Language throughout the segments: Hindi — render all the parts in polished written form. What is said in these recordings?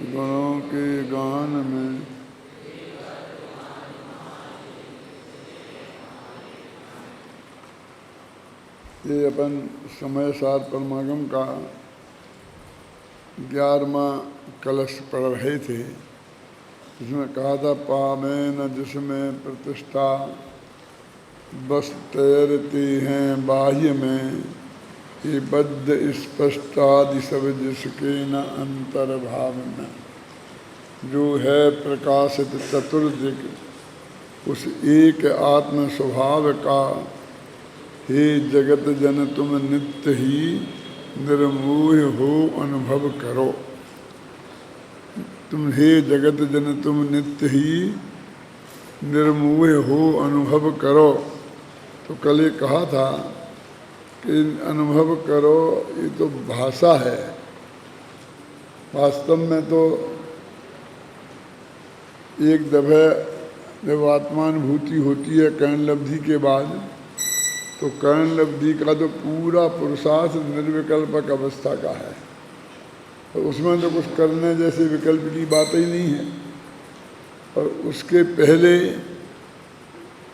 गुणों के गान में ये अपन समय सार परमागम का 11वां कलश पढ़ रहे थे। इसमें कहा था पामे न जिसमें प्रतिष्ठा बस तैरती हैं बाह्य में, ये बद्ध स्पष्टादि सब जिसके न अंतर भाव में। जो है प्रकाशित चतुर्दिक उस एक आत्म स्वभाव का, हे जगत जन तुम नित्य ही निर्मोह हो अनुभव करो। तुम हे जगत जन तुम नित्य ही निर्मोह हो अनुभव करो। तो कल ये कहा था कि अनुभव करो ये तो भाषा है, वास्तव में तो एक दफे जब आत्मानुभूति होती है कर्ण लब्धि के बाद, तो कर्ण लब्धि का तो पूरा पुरुषार्थ निर्विकल्पक अवस्था का है, तो उसमें तो कुछ करने जैसे विकल्प की बात ही नहीं है। और उसके पहले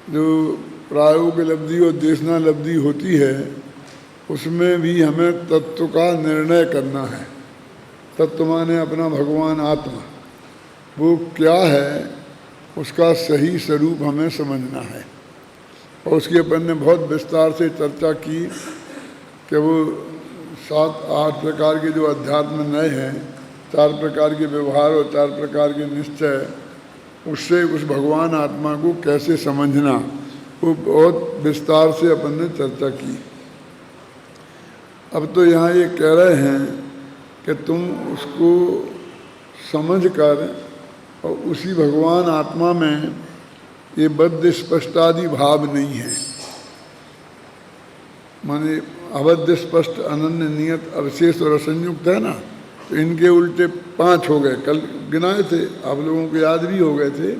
जो प्रायोगिक लब्धि और देशना लब्धि होती है, उसमें भी हमें तत्व का निर्णय करना है। तत्व माने अपना भगवान आत्मा, वो क्या है उसका सही स्वरूप हमें समझना है। और उसकी अपन ने बहुत विस्तार से चर्चा की कि वो 7-8 प्रकार के जो अध्यात्म नए हैं, 4 प्रकार के व्यवहार और 4 प्रकार के निश्चय, उससे उस भगवान आत्मा को कैसे समझना, वो बहुत विस्तार से अपन ने चर्चा की। अब तो यहाँ ये कह रहे हैं कि तुम उसको समझकर और उसी भगवान आत्मा में ये बद्ध स्पष्टादि भाव नहीं है, माने अबद्ध स्पष्ट अनन्य नियत अवशेष और असंयुक्त है ना, तो इनके उल्टे 5 हो गए, कल गिनाए थे, आप लोगों को याद भी हो गए थे।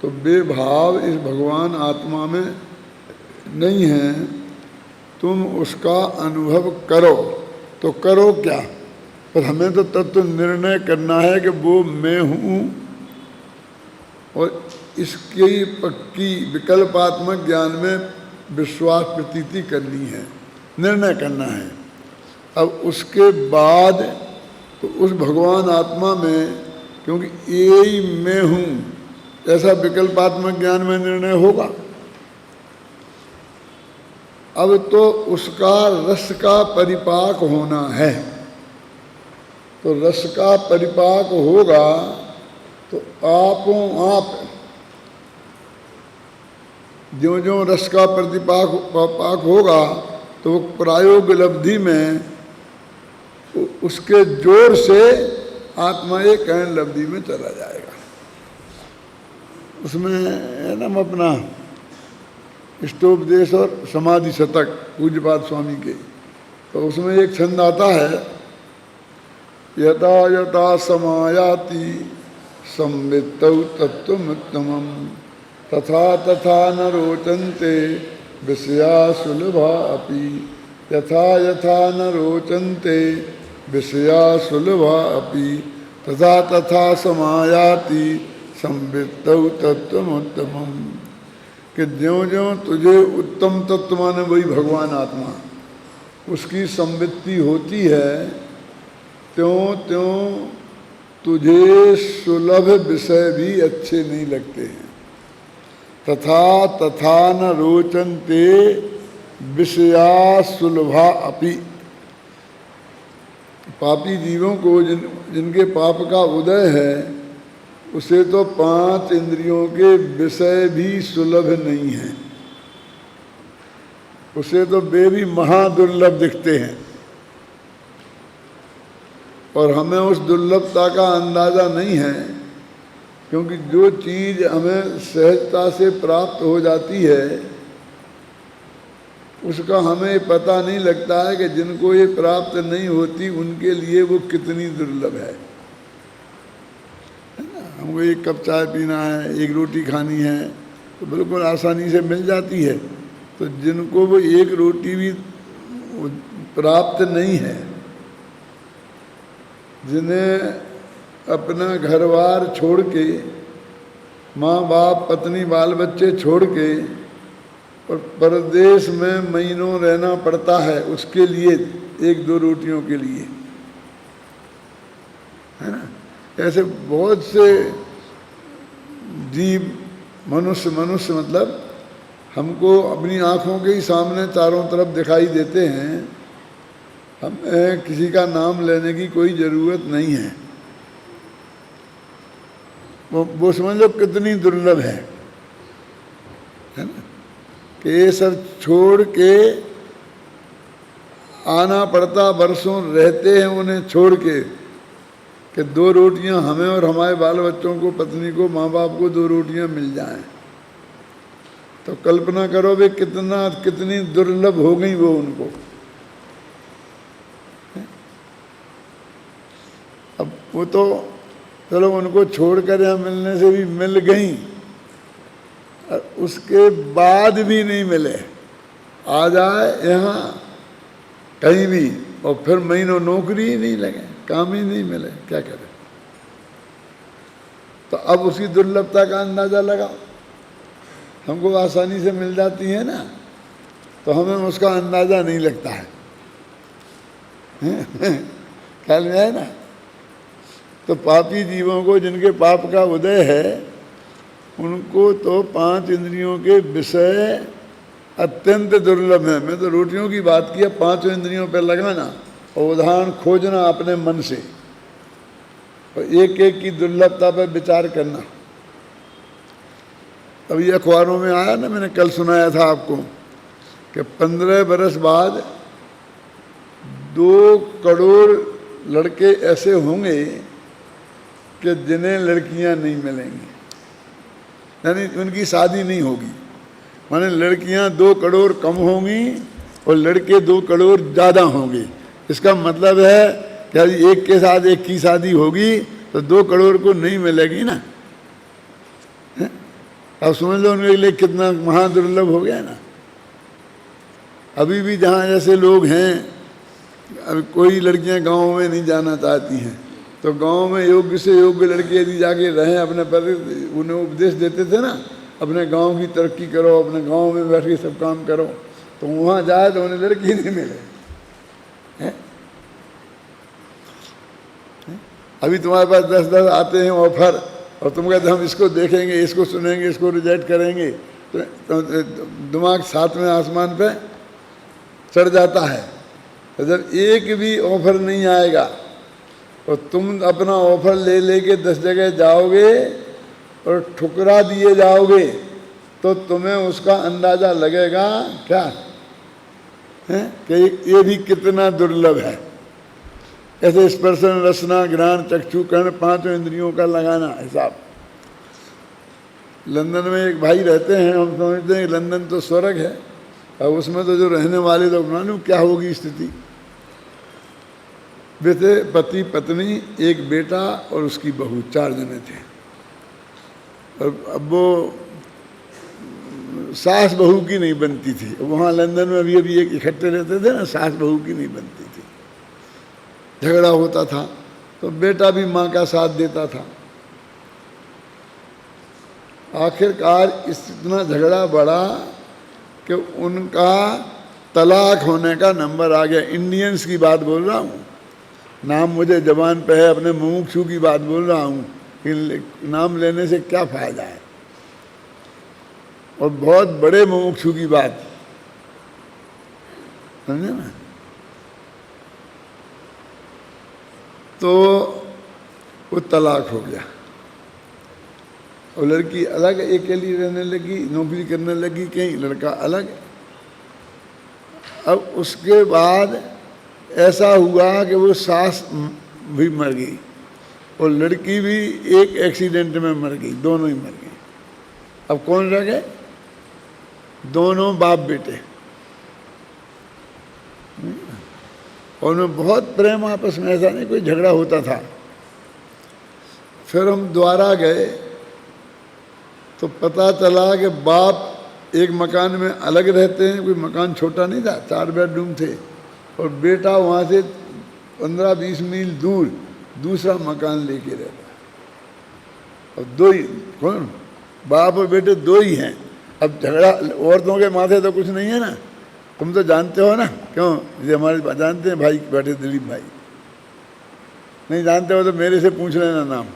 तो वे भाव इस भगवान आत्मा में नहीं है, तुम उसका अनुभव करो। तो करो क्या, पर हमें तो तत्व निर्णय करना है कि वो मैं हूँ, और इसकी पक्की विकल्पात्मक ज्ञान में विश्वास प्रतीति करनी है, निर्णय करना है। अब उसके बाद तो उस भगवान आत्मा में, क्योंकि यही मैं हूँ ऐसा विकल्पात्मक ज्ञान में निर्णय होगा। अब तो उसका रस का परिपाक होना है, तो रस का परिपाक होगा तो आपों आप ज्यों ज्यों रस का पाक होगा तो वो प्रायोग लब्धि में उसके जोर से आत्मा एक कर्ण लब्धि में चला जाएगा। उसमें है ना अपना इष्टोपदेश और समाधि शतक पूज्यपाद स्वामी के, तो उसमें एक छंद आता है, यथा यथा समायाति संवित्तौ तत्त्वमुत्तमम् तथा तथा न रोचन्ते विषया सुलभा अपि। यथा यथा न रोचन्ते विषया सुलभा अपि तथा तथा समायाति संवित्तौ तत्त्वमुत्तमम्। कि ज्यों ज्यों तुझे उत्तम तत्व माने वही भगवान आत्मा उसकी संवित्ति होती है, त्यों त्यों तुझे सुलभ विषय भी अच्छे नहीं लगते हैं। तथा तथा न रोचन्ते विषया सुलभा अपि। पापी जीवों को जिनके पाप का उदय है, उसे तो 5 इंद्रियों के विषय भी सुलभ नहीं हैं, उसे तो वे भी महादुर्लभ दिखते हैं। और हमें उस दुर्लभता का अंदाज़ा नहीं है, क्योंकि जो चीज़ हमें सहजता से प्राप्त हो जाती है उसका हमें पता नहीं लगता है कि जिनको ये प्राप्त नहीं होती उनके लिए वो कितनी दुर्लभ है ना। हमको एक कप चाय पीना है, एक रोटी खानी है, तो बिल्कुल आसानी से मिल जाती है। तो जिनको वो एक रोटी भी प्राप्त नहीं है, जिन्हें अपना घरबार छोड़ के, माँ बाप पत्नी बाल बच्चे छोड़ के और परदेश में महीनों रहना पड़ता है, उसके लिए, एक दो रोटियों के लिए, है ना। ऐसे बहुत से जीव, मनुष्य मतलब हमको अपनी आँखों के ही सामने चारों तरफ दिखाई देते हैं। हमें किसी का नाम लेने की कोई ज़रूरत नहीं है। वो समझ लो कितनी दुर्लभ है ना, कि ये सब छोड़ के आना पड़ता, वर्षों रहते हैं उन्हें छोड़ के, कि दो रोटियां हमें और हमारे बाल बच्चों को, पत्नी को, माँ बाप को दो रोटियां मिल जाएं। तो कल्पना करो वे कितनी दुर्लभ हो गई वो उनको। अब वो तो चलो उनको छोड़कर यहाँ मिलने से भी मिल गई, उसके बाद भी नहीं मिले, आ जाए यहाँ कहीं भी और फिर महीनों नौकरी ही नहीं लगे, काम ही नहीं मिले, क्या करें। तो अब उसकी दुर्लभता का अंदाज़ा लगाओ। हमको आसानी से मिल जाती है ना, तो हमें उसका अंदाज़ा नहीं लगता है। ख्याल में है ना। तो पापी जीवों को, जिनके पाप का उदय है, उनको तो 5 इंद्रियों के विषय अत्यंत दुर्लभ है। मैं तो रोटियों की बात किया, 5 इंद्रियों पर लगाना और उदाहरण खोजना अपने मन से, और एक एक की दुर्लभता पर विचार करना। अभी अखबारों में आया ना, मैंने कल सुनाया था आपको कि 15 बरस बाद 2 करोड़ लड़के ऐसे होंगे कि जिन्हें लड़कियां नहीं मिलेंगी, यानी उनकी शादी नहीं होगी। माने लड़कियां 2 करोड़ कम होंगी और लड़के 2 करोड़ ज़्यादा होंगे। इसका मतलब है कि एक के साथ एक की शादी होगी तो 2 करोड़ को नहीं मिलेगी ना। अब समझ लो उनके लिए कितना महादुर्लभ हो गया ना। अभी भी जहाँ जैसे लोग हैं, अब कोई लड़कियां गाँव में नहीं जाना चाहती हैं, तो गांव में योग्य से योग्य लड़के यदि जाके रहें, अपने पर उन्हें उपदेश देते थे ना, अपने गांव की तरक्की करो, अपने गांव में बैठ के सब काम करो, तो वहाँ जाए तो उन्हें लड़की नहीं मिले। है? अभी तुम्हारे पास 10 आते हैं ऑफर, और तुम कहते हम इसको देखेंगे, इसको सुनेंगे, इसको रिजेक्ट करेंगे, तो दिमाग 7वें आसमान पे चढ़ जाता है। तो जब एक भी ऑफर नहीं आएगा और तुम अपना ऑफर ले लेके 10 जगह जाओगे और ठुकरा दिए जाओगे, तो तुम्हें उसका अंदाज़ा लगेगा क्या है कि ये भी कितना दुर्लभ है। ऐसे स्पर्शन, रसना, घ्राण, चक्षु, कर्ण, 5 इंद्रियों का लगाना हिसाब। लंदन में एक भाई रहते हैं, हम समझते हैं लंदन तो स्वर्ग है, और उसमें तो जो रहने वाले लोग, मालूम क्या होगी स्थिति। वे थे पति पत्नी, एक बेटा और उसकी बहू, 4 जने थे। और अब वो सास बहू की नहीं बनती थी। वहाँ लंदन में अभी एक इकट्ठे रहते थे ना, सास बहू की नहीं बनती थी, झगड़ा होता था। तो बेटा भी माँ का साथ देता था। आखिरकार इतना झगड़ा बढ़ा कि उनका तलाक होने का नंबर आ गया। इंडियंस की बात बोल रहा हूँ, नाम मुझे जबान पे है, अपने मुमुक्षु की बात बोल रहा हूँ कि नाम लेने से क्या फायदा है, और बहुत बड़े मुमुक्षु की बात, समझे ना। तो वो तलाक हो गया और लड़की अलग अकेली रहने लगी, नौकरी करने लगी कहीं, लड़का अलग। अब उसके बाद ऐसा हुआ कि वो सास भी मर गई और लड़की भी एक एक्सीडेंट में मर गई, दोनों ही मर गई। अब कौन रह गए? दोनों बाप बेटे। और उनमें बहुत प्रेम आपस में, ऐसा नहीं कोई झगड़ा होता था। फिर हम द्वारा गए तो पता चला कि बाप एक मकान में अलग रहते हैं, कोई मकान छोटा नहीं था, 4 बेडरूम थे, और बेटा वहाँ से 15-20 मील दूर दूसरा मकान लेके रहता है। और दो ही, कौन, बाप और बेटे दो ही हैं। अब झगड़ा औरतों के माथे तो कुछ नहीं है ना, तुम तो जानते हो ना। क्यों, ये हमारे जानते हैं भाई बैठे दिलीप भाई, नहीं जानते हो तो मेरे से पूछ लेना नाम।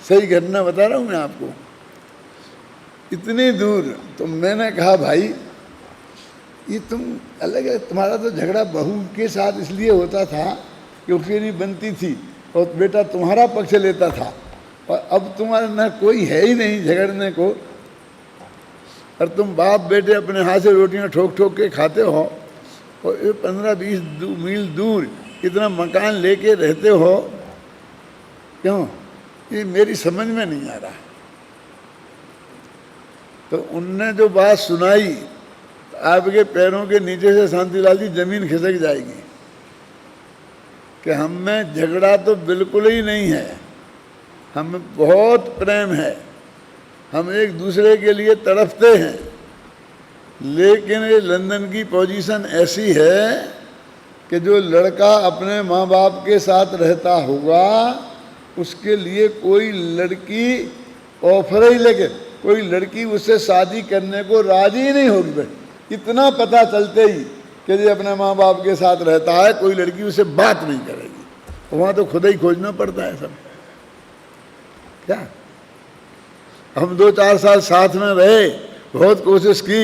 सही घटना बता रहा हूँ मैं आपको, इतनी दूर। तो मैंने कहा भाई ये तुम अलग है, तुम्हारा तो झगड़ा बहू के साथ इसलिए होता था कि उसकी नहीं बनती थी और बेटा तुम्हारा पक्ष लेता था, और अब तुम्हारा ना कोई है ही नहीं झगड़ने को, और तुम बाप बेटे अपने हाथ से रोटियां ठोक ठोक के खाते हो, और 15-20 मील दूर इतना मकान लेके रहते हो। क्यों, ये मेरी समझ में नहीं आ रहा। तो उनने जो बात सुनाई, तो आपके पैरों के नीचे से शांतिलाल जी जमीन खिसक जाएगी कि हम में झगड़ा तो बिल्कुल ही नहीं है, हमें बहुत प्रेम है, हम एक दूसरे के लिए तड़पते हैं। लेकिन ये लंदन की पोजीशन ऐसी है कि जो लड़का अपने माँ बाप के साथ रहता होगा उसके लिए कोई लड़की ऑफर ही लेके, कोई लड़की उससे शादी करने को राजी ही नहीं होगी भाई। इतना पता चलते ही कि जो अपने माँ बाप के साथ रहता है, कोई लड़की उससे बात नहीं करेगी। वहाँ तो खुद ही खोजना पड़ता है सब। क्या हम 2-4 साल साथ में रहे, बहुत कोशिश की,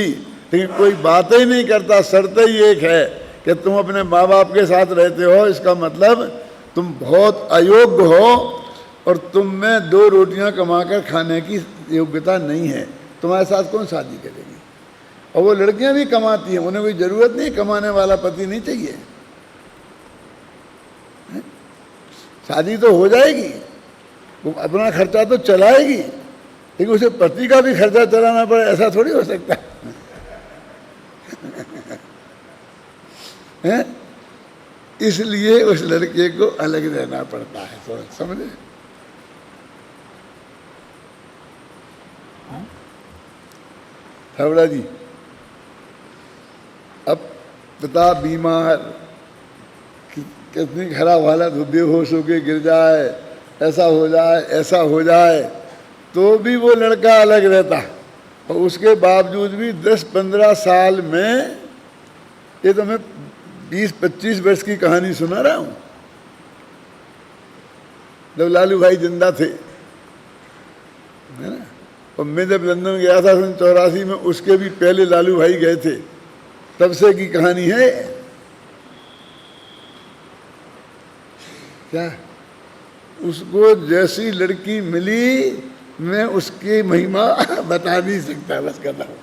लेकिन कोई बात ही नहीं करता। शर्त ही एक है कि तुम अपने माँ बाप के साथ रहते हो, इसका मतलब तुम बहुत अयोग्य हो और तुम में 2 रोटियां कमाकर खाने की योग्यता नहीं है, तुम्हारे साथ कौन शादी करेगी। और वो लड़कियां भी कमाती हैं, उन्हें कोई ज़रूरत नहीं, कमाने वाला पति नहीं चाहिए। शादी तो हो जाएगी, वो अपना खर्चा तो चलाएगी, लेकिन उसे पति का भी खर्चा चलाना पड़े, ऐसा थोड़ी हो सकता है। इसलिए उस लड़के को अलग रहना पड़ता है, समझे। थावड़ा जी, अब पिता बीमार, कितनी खराब हालत हो, बेहोश होके गिर जाए, ऐसा हो जाए, ऐसा हो जाए, तो भी वो लड़का अलग रहता। और उसके बावजूद भी 10-15 साल में, ये तो मैं 20-25 वर्ष की कहानी सुना रहा हूँ, जब लालू भाई जिंदा थे, है ना। और मैं जब लंदन गया था 84 में, उसके भी पहले लालू भाई गए थे, तब से की कहानी है। क्या उसको जैसी लड़की मिली, मैं उसकी महिमा बता नहीं सकता, बस कहता हूँ।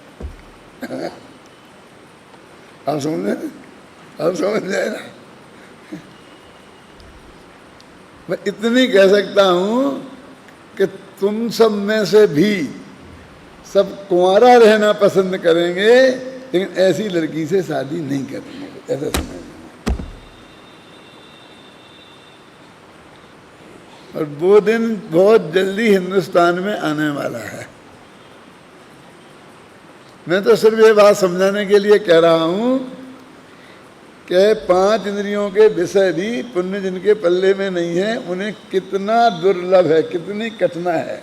आप समझ जाए ना। मैं इतनी कह सकता हूँ कि तुम सब में से भी सब कुंवारा रहना पसंद करेंगे, लेकिन ऐसी लड़की से शादी नहीं करेंगे, ऐसा समझ। और वो दिन बहुत जल्दी हिंदुस्तान में आने वाला है। मैं तो सिर्फ ये बात समझाने के लिए कह रहा हूँ कि 5 इंद्रियों के विषय भी पुण्य जिनके पल्ले में नहीं है, उन्हें कितना दुर्लभ है, कितनी कठिना है।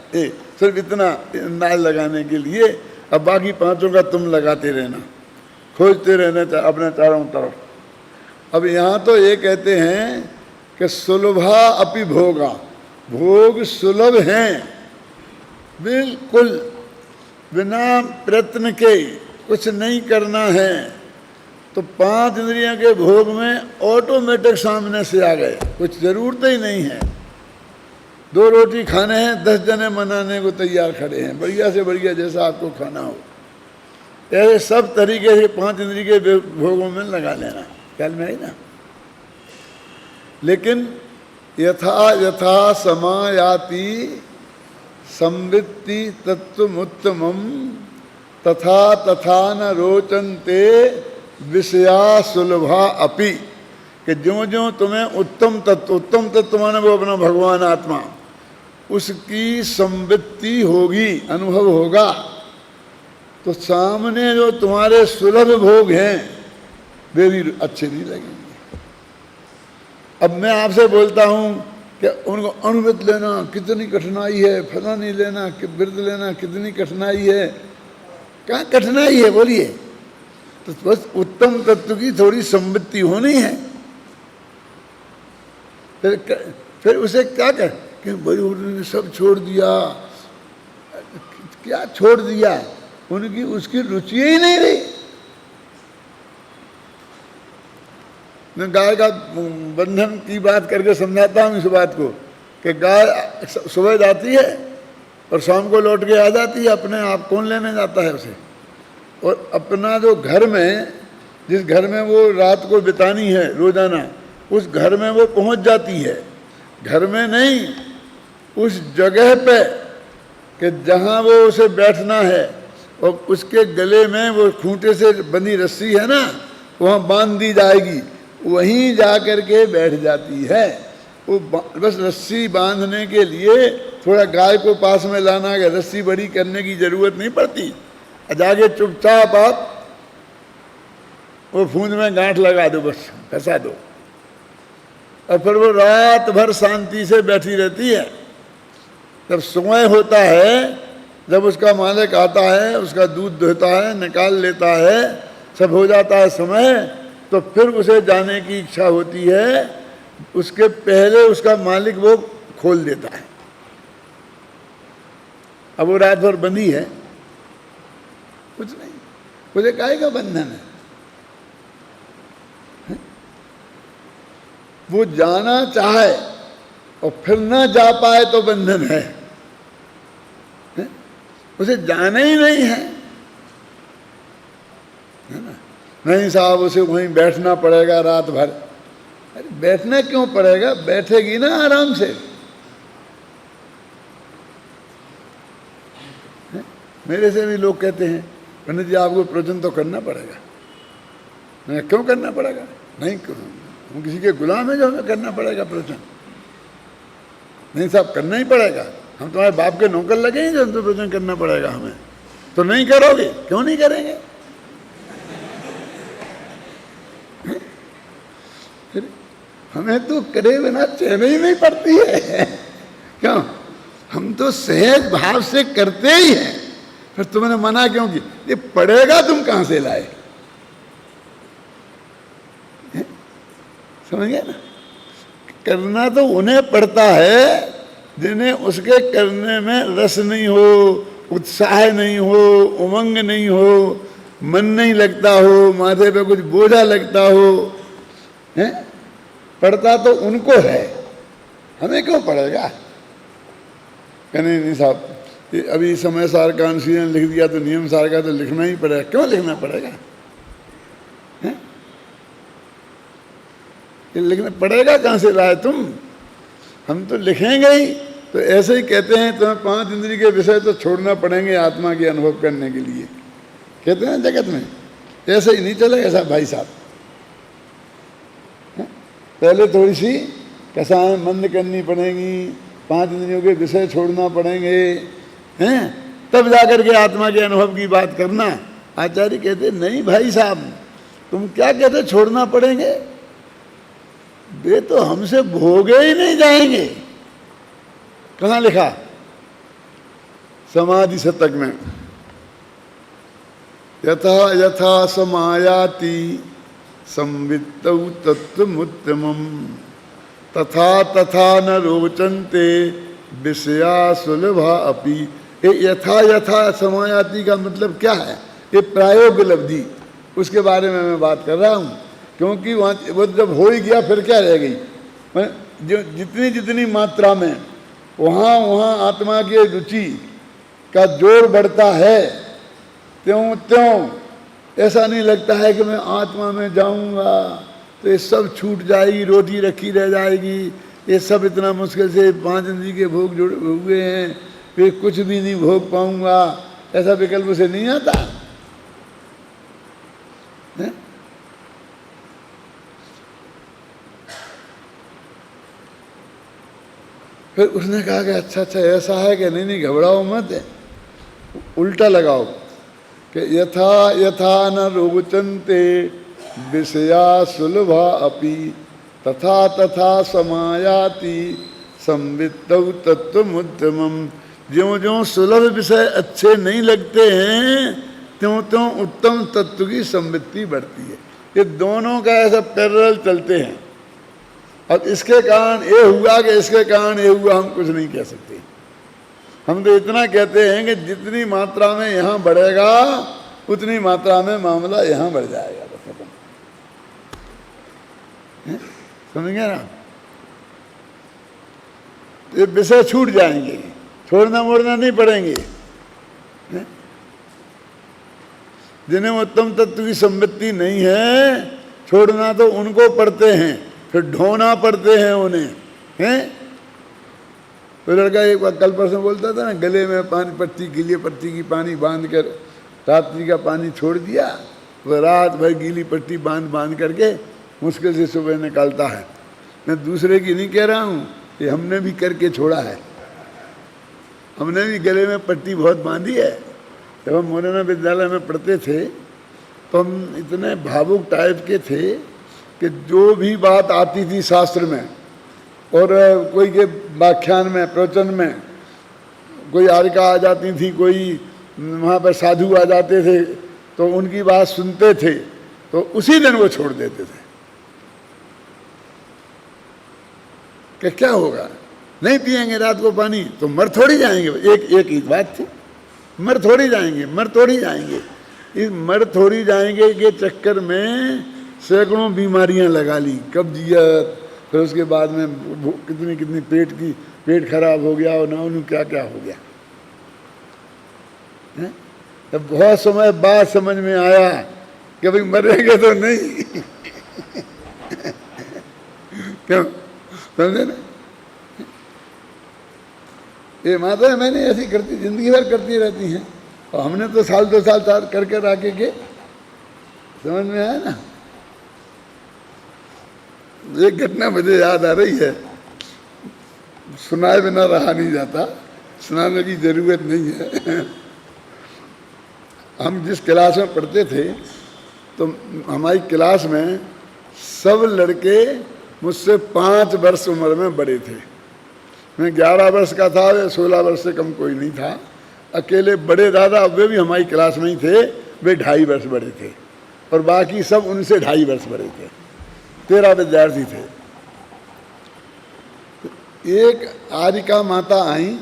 सिर्फ इतना अंदाज लगाने के लिए। अब बाकी 5 का तुम लगाते रहना, खोजते रहना अपने चारों तरफ। अब यहाँ तो ये कहते हैं कि सुलभा अपि भोगा, भोग सुलभ हैं, बिल्कुल बिना प्रयत्न के, कुछ नहीं करना है। तो 5 इंद्रियों के भोग में ऑटोमेटिक सामने से आ गए, कुछ ज़रूरत ही नहीं है। 2 रोटी खाने हैं, 10 जने मनाने को तैयार खड़े हैं, बढ़िया से बढ़िया जैसा आपको खाना हो। ऐसे सब तरीके से 5 इंद्रिय के भोगों में लगा लेना, ख्याल में आई ना। लेकिन यथा यथा समायाति संवित्ति तत्वमुत्तमं तथा तथा न रोचन्ते विषया सुलभा अपि, कि ज्यों ज्यों तुम्हें उत्तम तत्व माने वो अपना भगवान आत्मा, उसकी संवित्ति होगी, अनुभव होगा, तो सामने जो तुम्हारे सुलभ भोग हैं वे भी अच्छे नहीं लगेंगे। अब मैं आपसे बोलता हूँ कि उनको अणुव्रत लेना कितनी कठिनाई है, फला नहीं लेना कि व्रत लेना कितनी कठिनाई है। कहाँ कठिनाई है बोलिए? तो बस उत्तम तत्व की थोड़ी संपत्ति होनी है। फिर उसे क्या कर कि बड़ी उन्होंने सब छोड़ दिया। क्या छोड़ दिया? उनकी उसकी रुचि ही नहीं रही। मैं गाय का बंधन की बात करके समझाता हूँ इस बात को कि गाय सुबह जाती है और शाम को लौट के आ जाती है। अपने आप कौन लेने जाता है उसे? और अपना जो घर में, जिस घर में वो रात को बितानी है रोजाना, उस घर में वो पहुंच जाती है। घर में नहीं, उस जगह पे कि जहाँ वो उसे बैठना है, और उसके गले में वो खूंटे से बंधी रस्सी है ना, वहाँ बांध दी जाएगी। वहीं जा कर के बैठ जाती है। वो बस रस्सी बांधने के लिए थोड़ा गाय को पास में लाना है, रस्सी बड़ी करने की जरूरत नहीं पड़ती। जाके चुपचाप आप वो फूंद में गांठ लगा दो, बस फंसा दो, और फिर वो रात भर शांति से बैठी रहती है। जब समय होता है, जब उसका मालिक आता है, उसका दूध दुहता है, निकाल लेता है, सब हो जाता है समय, तो फिर उसे जाने की इच्छा होती है। उसके पहले उसका मालिक वो खोल देता है। अब वो रात भर बंधी है, कुछ नहीं, मुझे काहे का बंधन है? वो जाना चाहे और फिर ना जा पाए तो बंधन है। उसे जाना ही नहीं है ना? नहीं साहब, उसे वहीं बैठना पड़ेगा रात भर। अरे बैठना क्यों पड़ेगा? बैठेगी ना आराम से। मेरे से भी लोग कहते हैं पंडित जी आपको प्रवचन तो करना पड़ेगा। मैं क्यों करना पड़ेगा? नहीं, हम किसी के गुलाम है जो हमें करना पड़ेगा प्रवचन? नहीं साहब, करना ही पड़ेगा। हम तुम्हारे बाप के नौकर लगे हैं जो हमको प्रवचन करना पड़ेगा हमें? तो नहीं करोगे? क्यों नहीं करेंगे? फिर हमें तो करे बिना चैन ही नहीं पड़ती है। क्यों? हम तो सहज भाव से करते ही हैं। फिर तुमने मना क्यों की? ये पड़ेगा तुम कहां से लाए? समझ गए ना? करना तो उन्हें पड़ता है जिन्हें उसके करने में रस नहीं हो, उत्साह नहीं हो, उमंग नहीं हो, मन नहीं लगता हो, माथे पे कुछ बोझा लगता हो। हैं? पड़ता तो उनको है, हमें क्यों पड़ेगा? कहने नहीं साहब, अभी समय सार का अनुशीलन लिख दिया तो नियम सार का तो लिखना ही पड़ेगा। क्यों लिखना पड़ेगा? हैं? ये लिखना पड़ेगा कहाँ से लाए तुम? हम तो लिखेंगे ही। तो ऐसे ही कहते हैं तुम्हें 5 इंद्रिय के विषय तो छोड़ना पड़ेंगे आत्मा के अनुभव करने के लिए, कहते हैं जगत में। ऐसे ही नहीं चलेगा साहब भाई साहब। पहले थोड़ी सी कसाएं मंद करनी पड़ेंगी, 5 इंद्रियों के विषय छोड़ना पड़ेंगे, हैं? तब जाकर के आत्मा के अनुभव की बात करना। आचार्य कहते नहीं भाई साहब, तुम क्या कहते छोड़ना पड़ेंगे? वे तो हमसे भोगे ही नहीं जाएंगे। कहाँ लिखा? समाधि शतक में, यथा यथा समायाति संवित्तौ तत्त्वमुत्तमम् तथा तथा न रोचन्ते विषया सुलभा अपि। ये यथा यथा समायाति का मतलब क्या है? ये प्रायोपलब्धि, उसके बारे में मैं बात कर रहा हूँ। क्योंकि वहाँ वो जब हो ही गया फिर क्या रह गई? जो जितनी जितनी मात्रा में वहाँ वहाँ आत्मा की रुचि का जोर बढ़ता है, त्यों त्यों ऐसा नहीं लगता है कि मैं आत्मा में जाऊँगा तो ये सब छूट जाएगी, रोटी रखी रह जाएगी, ये सब इतना मुश्किल से 5 इंद्रिय के भोग जुड़े हुए हैं, फिर कुछ भी नहीं भोग पाऊँगा, ऐसा विकल्प उसे नहीं आता है? फिर उसने कहा कि अच्छा अच्छा ऐसा है कि नहीं नहीं घबराओ मत, उल्टा लगाओ कि यथा यथा न रोचन्ते विषया सुलभा अपि तथा तथा समायाति संवित्तौ तत्त्वमुत्तमम्। ज्यों ज्यों सुलभ विषय अच्छे नहीं लगते हैं त्यों त्यों उत्तम तत्व की संवित्ति बढ़ती है। ये दोनों का ऐसा पैरेलल चलते हैं। अब इसके कारण ये हुआ कि इसके कारण ये हुआ, हम कुछ नहीं कह सकते। हम तो इतना कहते हैं कि जितनी मात्रा में यहाँ बढ़ेगा उतनी मात्रा में मामला यहाँ बढ़ जाएगा। तो खत्म, समझ गए ना? ये विषय छूट जाएंगे, छोड़ना मोड़ना नहीं पड़ेंगे। जिन्हें उत्तम तत्व की संपत्ति नहीं है, छोड़ना तो उनको पड़ते हैं, फिर ढोना पड़ते हैं उन्हें, हैं? तो लड़का एक बार कल परसों बोलता था ना, गले में पानी पट्टी, गीली पट्टी की पानी बांध कर रात्रि का पानी छोड़ दिया, वह रात भर गीली पट्टी बांध करके मुश्किल से सुबह निकालता है। मैं दूसरे की नहीं कह रहा हूँ, ये हमने भी करके छोड़ा है। हमने भी गले में पट्टी बहुत बांधी है। जब हम मोरेना विद्यालय में पढ़ते थे तो हम इतने भावुक टाइप के थे कि जो भी बात आती थी शास्त्र में और कोई के व्याख्यान में, प्रवचन में कोई आरिका आ जाती थी, कोई वहाँ पर साधु आ जाते थे, तो उनकी बात सुनते थे तो उसी दिन वो छोड़ देते थे कि क्या होगा, नहीं पिएंगे रात को पानी तो मर थोड़ी जाएंगे। एक ही बात थी, मर थोड़ी जाएंगे, मर थोड़ी जाएंगे। इस मर थोड़ी जाएंगे के चक्कर में सैकड़ों बीमारियां लगा ली, कब्जियत, फिर उसके बाद में कितनी पेट खराब हो गया और ना उन्हें क्या क्या हो गया है? तब बहुत समय बाद समझ में आया कि भाई मरेंगे तो नहीं क्यों, समझे ना? ये माता मैंने ऐसी करती, जिंदगी भर करती रहती हैं, और हमने तो साल 2 साल करके राके के, समझ में आया ना? एक घटना मुझे याद आ रही है, सुनाए बिना रहा नहीं जाता, सुनाने की जरूरत नहीं है। हम जिस क्लास में पढ़ते थे तो हमारी क्लास में सब लड़के मुझसे 5 वर्ष उम्र में बड़े थे। मैं 11 वर्ष का था, 16 वर्ष से कम कोई नहीं था। अकेले बड़े दादा, वे भी हमारी क्लास में ही थे, वे 2.5 वर्ष बड़े थे और बाकी सब उनसे 2.5 वर्ष बड़े थे। 13 विद्यार्थी थे। एक आरिका माता आई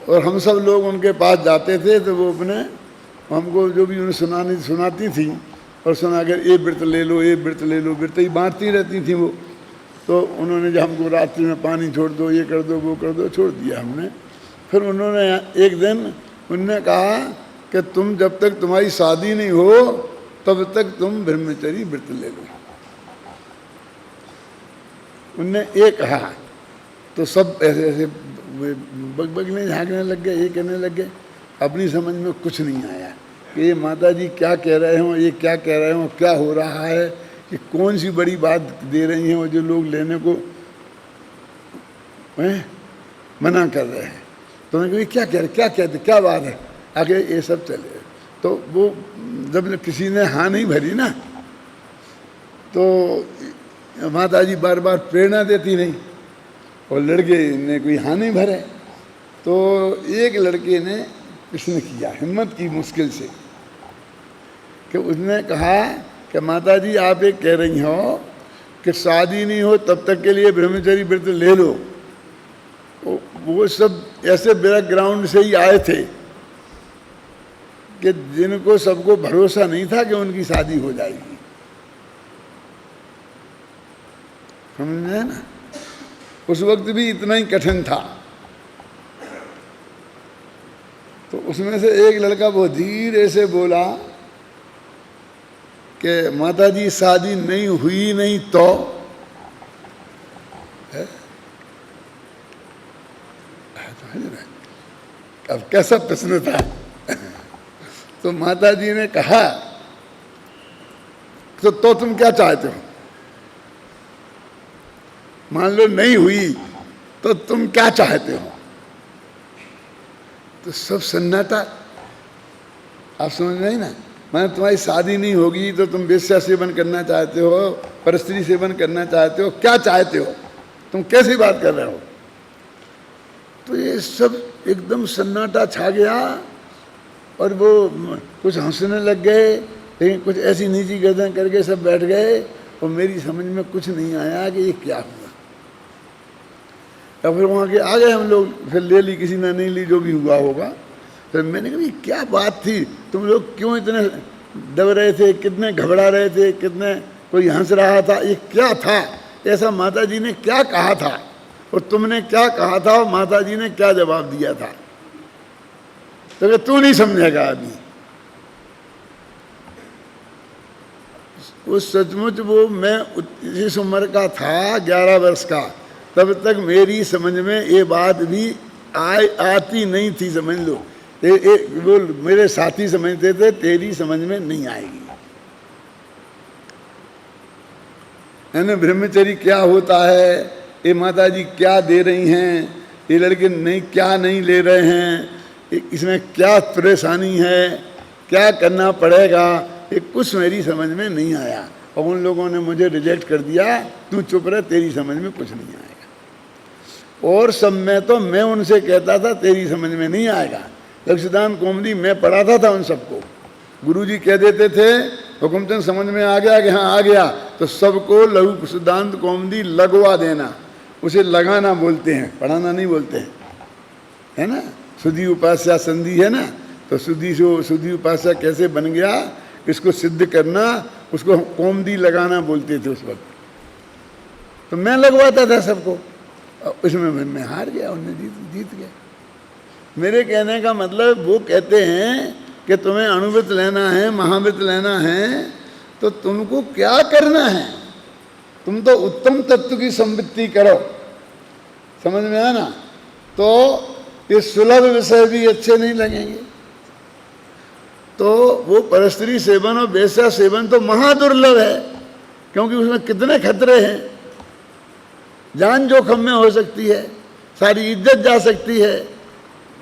और हम सब लोग उनके पास जाते थे तो वो अपने हमको जो भी उन्हें सुनाती थी और सुना कर ये व्रत ले लो, ये व्रत ले लो, व्रत ही बांटती रहती थी वो। तो उन्होंने जब हमको रात्रि में पानी छोड़ दो, ये कर दो, वो कर दो, छोड़ दिया हमने। फिर उन्होंने एक दिन उनने कहा कि तुम जब तक तुम्हारी शादी नहीं हो तब तक तुम ब्रह्मचर्य व्रत ले लो। उनने ये कहा तो सब ऐसे ऐसे बगबगने झाँकने लग गए, ये कहने लग गए। अपनी समझ में कुछ नहीं आया कि ये माता जी क्या कह रहे हों, ये क्या कह रहे हों, क्या हो रहा है, कि कौन सी बड़ी बात दे रही हैं वो जो लोग लेने को मना कर रहे हैं। तो मैं कही क्या कह रहे, क्या कहते, क्या बात है, आगे ये सब चले। तो वो जब किसी ने हाँ नहीं भरी ना तो माता जी बार बार प्रेरणा देती नहीं और लड़के ने कोई हाँ नहीं भरे। तो एक लड़के ने प्रश्न किया, हिम्मत की मुश्किल से, कि उसने कहा कि माता जी आप ये कह रही हो कि शादी नहीं हो तब तक के लिए ब्रह्मचर्य व्रत ले लो। वो सब ऐसे बैकग्राउंड से ही आए थे कि जिनको सबको भरोसा नहीं था कि उनकी शादी हो जाएगी। समझ में ना? उस वक्त भी इतना ही कठिन था। तो उसमें से एक लड़का बहुत धीरे से बोला कि माता जी शादी नहीं हुई नहीं तो है? अब कैसा प्रश्न था। तो माता जी ने कहा तो तुम क्या चाहते हो? मान लो नहीं हुई तो तुम क्या चाहते हो? तो सब सन्नाटा। आप समझ नहीं ना? मैंने तुम्हारी शादी नहीं होगी तो तुम वेश्या सेवन करना चाहते हो, परस्त्री सेवन करना चाहते हो, क्या चाहते हो, तुम कैसी बात कर रहे हो। तो ये सब एकदम सन्नाटा छा गया और वो कुछ हंसने लग गए, लेकिन कुछ ऐसी नीची गर्दन करके सब बैठ गए और मेरी समझ में कुछ नहीं आया कि ये क्या हुआ। और फिर वहाँ के आ गए हम लोग, फिर ले ली, किसी ने नहीं ली, जो भी हुआ होगा। फिर मैंने कहा क्या बात थी, तुम लोग क्यों इतने दब रहे थे, कितने घबरा रहे थे, कितने कोई हंस रहा था, ये क्या था, ऐसा माता जी ने क्या कहा था और तुमने क्या कहा था और माता जी ने क्या जवाब दिया था। तो तू नहीं समझेगा अभी। वो सचमुच वो मैं इस उम्र का था, 11 वर्ष का, तब तक मेरी समझ में ये बात भी आती नहीं थी, समझ लो। वो मेरे साथी समझते थे तेरी समझ में नहीं आएगी, है ना। ब्रह्मचर्य क्या होता है, ये माता जी क्या दे रही हैं, ये लड़के नहीं क्या नहीं ले रहे हैं, इसमें क्या परेशानी है, क्या करना पड़ेगा, ये कुछ मेरी समझ में नहीं आया। और उन लोगों ने मुझे रिजेक्ट कर दिया, तू चुप रह, तेरी समझ में कुछ नहीं आएगा। और सब में तो मैं उनसे कहता था तेरी समझ में नहीं आएगा। लक्ष्यदान कौमुदी मैं पढ़ाता था उन सबको, गुरुजी कह देते थे हुकुमचंद समझ में आ गया कि हाँ आ गया, तो सबको लघु सिद्धांत कौमुदी लगवा देना, उसे लगाना बोलते हैं, पढ़ाना नहीं बोलते हैं, है ना। सुधी उपास्या संधि है ना, तो सुधी उपास्या कैसे बन गया, इसको सिद्ध करना, उसको कौमुदी लगाना बोलते थे उस वक्त। तो मैं लगवाता था सबको, उसमें मैं हार गया, उन्हें जीत गया। मेरे कहने का मतलब वो कहते हैं कि तुम्हें अणुवृत्त लेना है, महावृत्त लेना है, तो तुमको क्या करना है, तुम तो उत्तम तत्व की संवृत्ति करो, समझ में आया ना। तो ये सुलभ विषय भी अच्छे नहीं लगेंगे। तो वो परस्त्री सेवन और वेश्या सेवन तो महादुर्लभ है, क्योंकि उसमें कितने खतरे हैं, जान जोखम में हो सकती है, सारी इज्जत जा सकती है,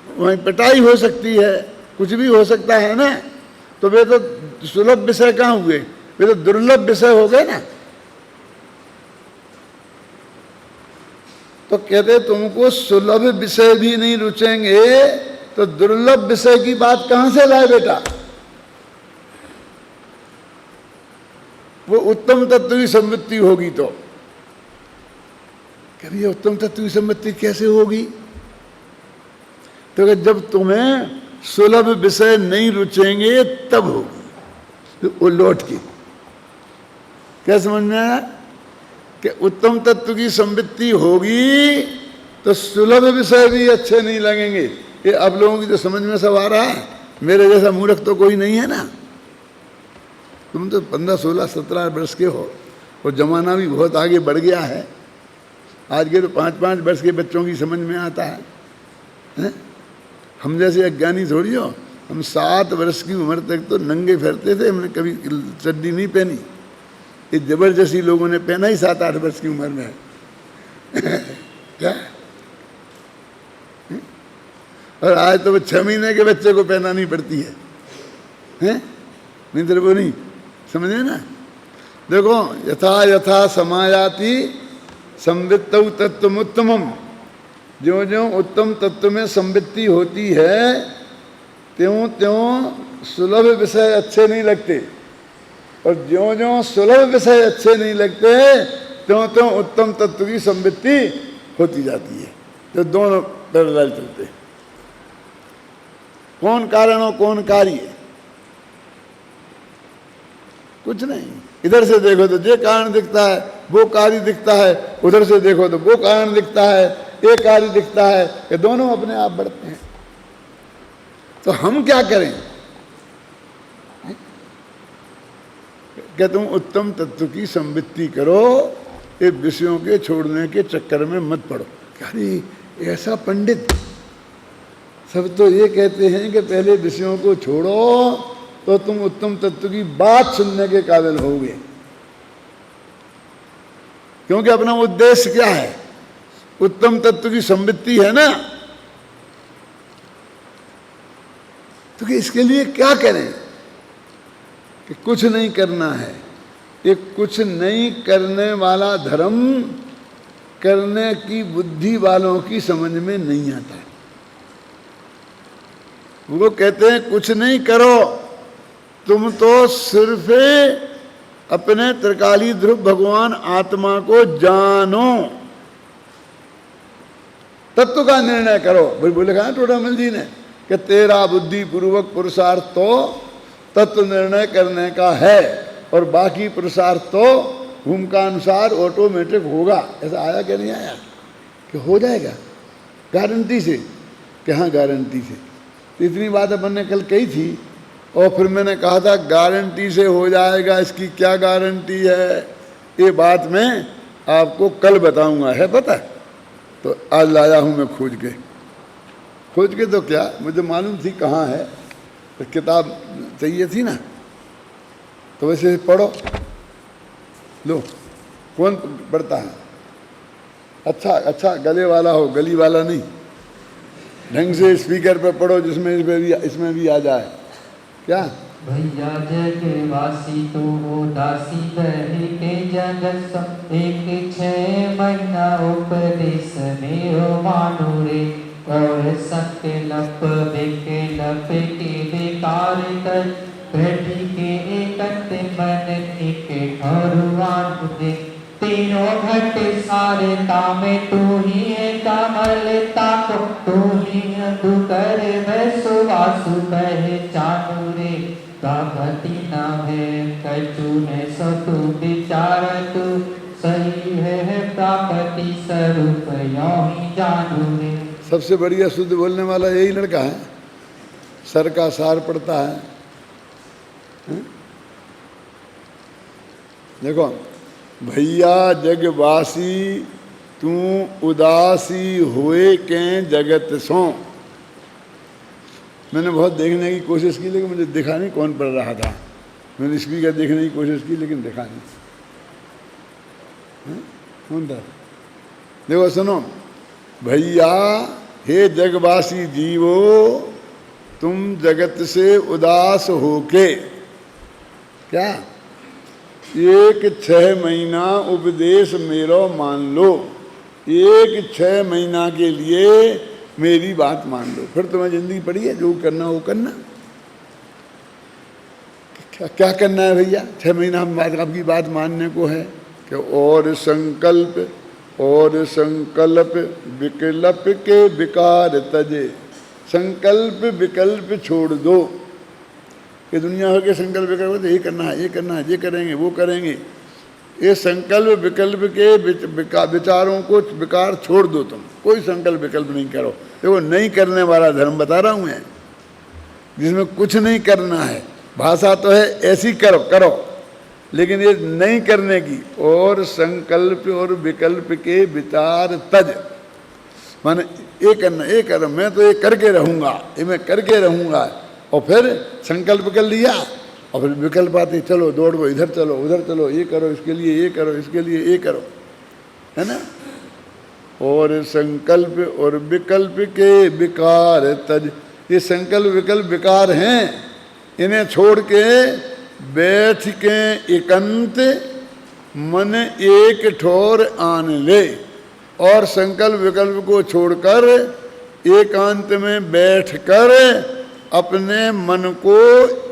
वहीं पिटाई हो सकती है, कुछ भी हो सकता है ना। तो वे तो सुलभ विषय कहाँ हुए, वे तो दुर्लभ विषय हो गए ना। तो कहते तुमको सुलभ विषय भी नहीं रुचेंगे तो दुर्लभ विषय की बात कहाँ से लाए बेटा। वो उत्तम तत्व की संवृत्ति होगी तो कभी उत्तम तत्व की संवृत्ति कैसे होगी, तो जब तुम्हें सुलभ विषय नहीं रुचेंगे तब होगी। तो वो लौट के क्या समझ में आया कि उत्तम तत्व की संवृत्ति होगी तो सुलभ विषय भी अच्छे नहीं लगेंगे। ये आप लोगों की तो समझ में सब आ रहा है, मेरे जैसा मूर्ख तो कोई नहीं है ना। तुम तो 15, 16, 17 वर्ष के हो और जमाना भी बहुत आगे बढ़ गया है। आज के तो 5-5 वर्ष के बच्चों की समझ में आता है? हम जैसे अज्ञानी थोड़ी हो। हम 7 वर्ष की उम्र तक तो नंगे फिरते थे, हमने कभी चड्डी नहीं पहनी। ये जबरदस्ती लोगों ने पहना ही 7-8 वर्ष की उम्र में क्या। और आज तो वो 6 महीने के बच्चे को पहनानी पड़ती है, नहीं तो वो नहीं समझे ना। देखो यथा यथा समायाति संवित्तौ तत्वमुत्तमम्, ज्यों ज्यों उत्तम तत्व में संवृत्ति होती है त्यों त्यों सुलभ विषय अच्छे नहीं लगते, और ज्यों ज्यों सुलभ विषय अच्छे नहीं लगते त्यों त्यों उत्तम तत्व की संवृत्ति होती जाती है। तो दोनों पैरेलल चलते हैं। कौन कारण और कौन कार्य, कुछ नहीं। इधर से देखो तो ये कारण दिखता है, वो कार्य दिखता है, उधर से देखो तो वो कारण दिखता है, एक कार्य दिखता है, कि दोनों अपने आप बढ़ते हैं। तो हम क्या करें कि तुम उत्तम तत्व की संवृत्ति करो, ये विषयों के छोड़ने के चक्कर में मत पड़ो। अरे ऐसा पंडित सब तो ये कहते हैं कि पहले विषयों को छोड़ो तो तुम उत्तम तत्व की बात सुनने के काबिल होगे, क्योंकि अपना उद्देश्य क्या है, उत्तम तत्व की संवृत्ति है ना। तो कि इसके लिए क्या करें, कि कुछ नहीं करना है। ये कुछ नहीं करने वाला धर्म करने की बुद्धि वालों की समझ में नहीं आता। वो कहते हैं कुछ नहीं करो, तुम तो सिर्फ अपने त्रिकाली ध्रुव भगवान आत्मा को जानो, तत्व का निर्णय करो। बोले कहा टोडामल जी ने कि तेरा बुद्धि पूर्वक पुरुषार्थ तो तत्व निर्णय करने का है और बाकी पुरुषार्थ तो भूमिका अनुसार ऑटोमेटिक होगा। ऐसा आया क्या नहीं आया कि हो जाएगा गारंटी से? कि हाँ गारंटी से। तो इतनी बात अपन ने कल कही थी और फिर मैंने कहा था गारंटी से हो जाएगा, इसकी क्या गारंटी है? ये बात मैं आपको कल बताऊंगा, है पता? तो आज लाया हूँ मैं खोज के तो क्या, मुझे मालूम थी कहाँ है, तो किताब चाहिए थी ना, तो वैसे पढ़ो। लो, कौन पढ़ता है? अच्छा गले वाला हो, गली वाला नहीं। ढंग से स्पीकर पे पढ़ो जिसमें इसमें भी आ जाए। क्या? भैया जगवासी तो दासी बहरी के जगत सब, एक 6 महीना उपदेश में मानो रे, और संकल्प विकल्प के बेकार कर, बैठी के एकत मन के ठहरुआन दे, तीनों घट सारे तामे तू ही है कमल ताको, तू ही अधु कर वैसुवासु पहचानु रे, कागति नाम है कचु ने सतु विचार तू, सही है प्राकृति स्वरूप यों ही जानू रे। सबसे बढ़िया शुद्ध बोलने वाला यही लड़का है, सर का सार पड़ता है। देखो, भैया जगवासी तू उदासी हुए के जगत सो। मैंने बहुत देखने की कोशिश की लेकिन मुझे दिखा नहीं कौन पढ़ रहा था। मैंने स्पीकर देखने की कोशिश की लेकिन दिखा नहीं। कौन था? देखो सुनो, भैया हे जगवासी जीवो तुम जगत से उदास होके, क्या 6 महीना उपदेश मेरा मान लो, 6 महीना के लिए मेरी बात मान लो, फिर तुम्हें जिंदगी पड़ी है, जो करना वो करना। क्या करना है भैया? 6 महीना हम आपकी बात मानने को है कि और संकल्प विकल्प के विकार तजे, संकल्प विकल्प छोड़ दो कि दुनिया भर के संकल्प विकल्प तो ये करना है, ये करेंगे, वो करेंगे। ये संकल्प विकल्प के विचारों को विकार छोड़ दो, तुम कोई संकल्प विकल्प नहीं करो। देखो नहीं करने वाला धर्म बता रहा हूँ मैं, जिसमें कुछ नहीं करना है। भाषा तो है ऐसी करो, लेकिन ये नहीं करने की। और संकल्प और विकल्प के विचार तज, माने ये करना, ये करो, मैं तो ये करके रहूँगा, ये मैं करके रहूँगा। और फिर संकल्प कर लिया और फिर विकल्प आते, चलो दौड़ो, इधर चलो उधर चलो, ये करो इसके लिए, ये करो इसके लिए, ये करो, है ना। और संकल्प और विकल्प के विकार तज, ये संकल्प विकल्प विकार हैं, इन्हें छोड़ के बैठ के एकांत मन एक ठोर आन ले। और संकल्प विकल्प को छोड़कर एकांत में बैठकर अपने मन को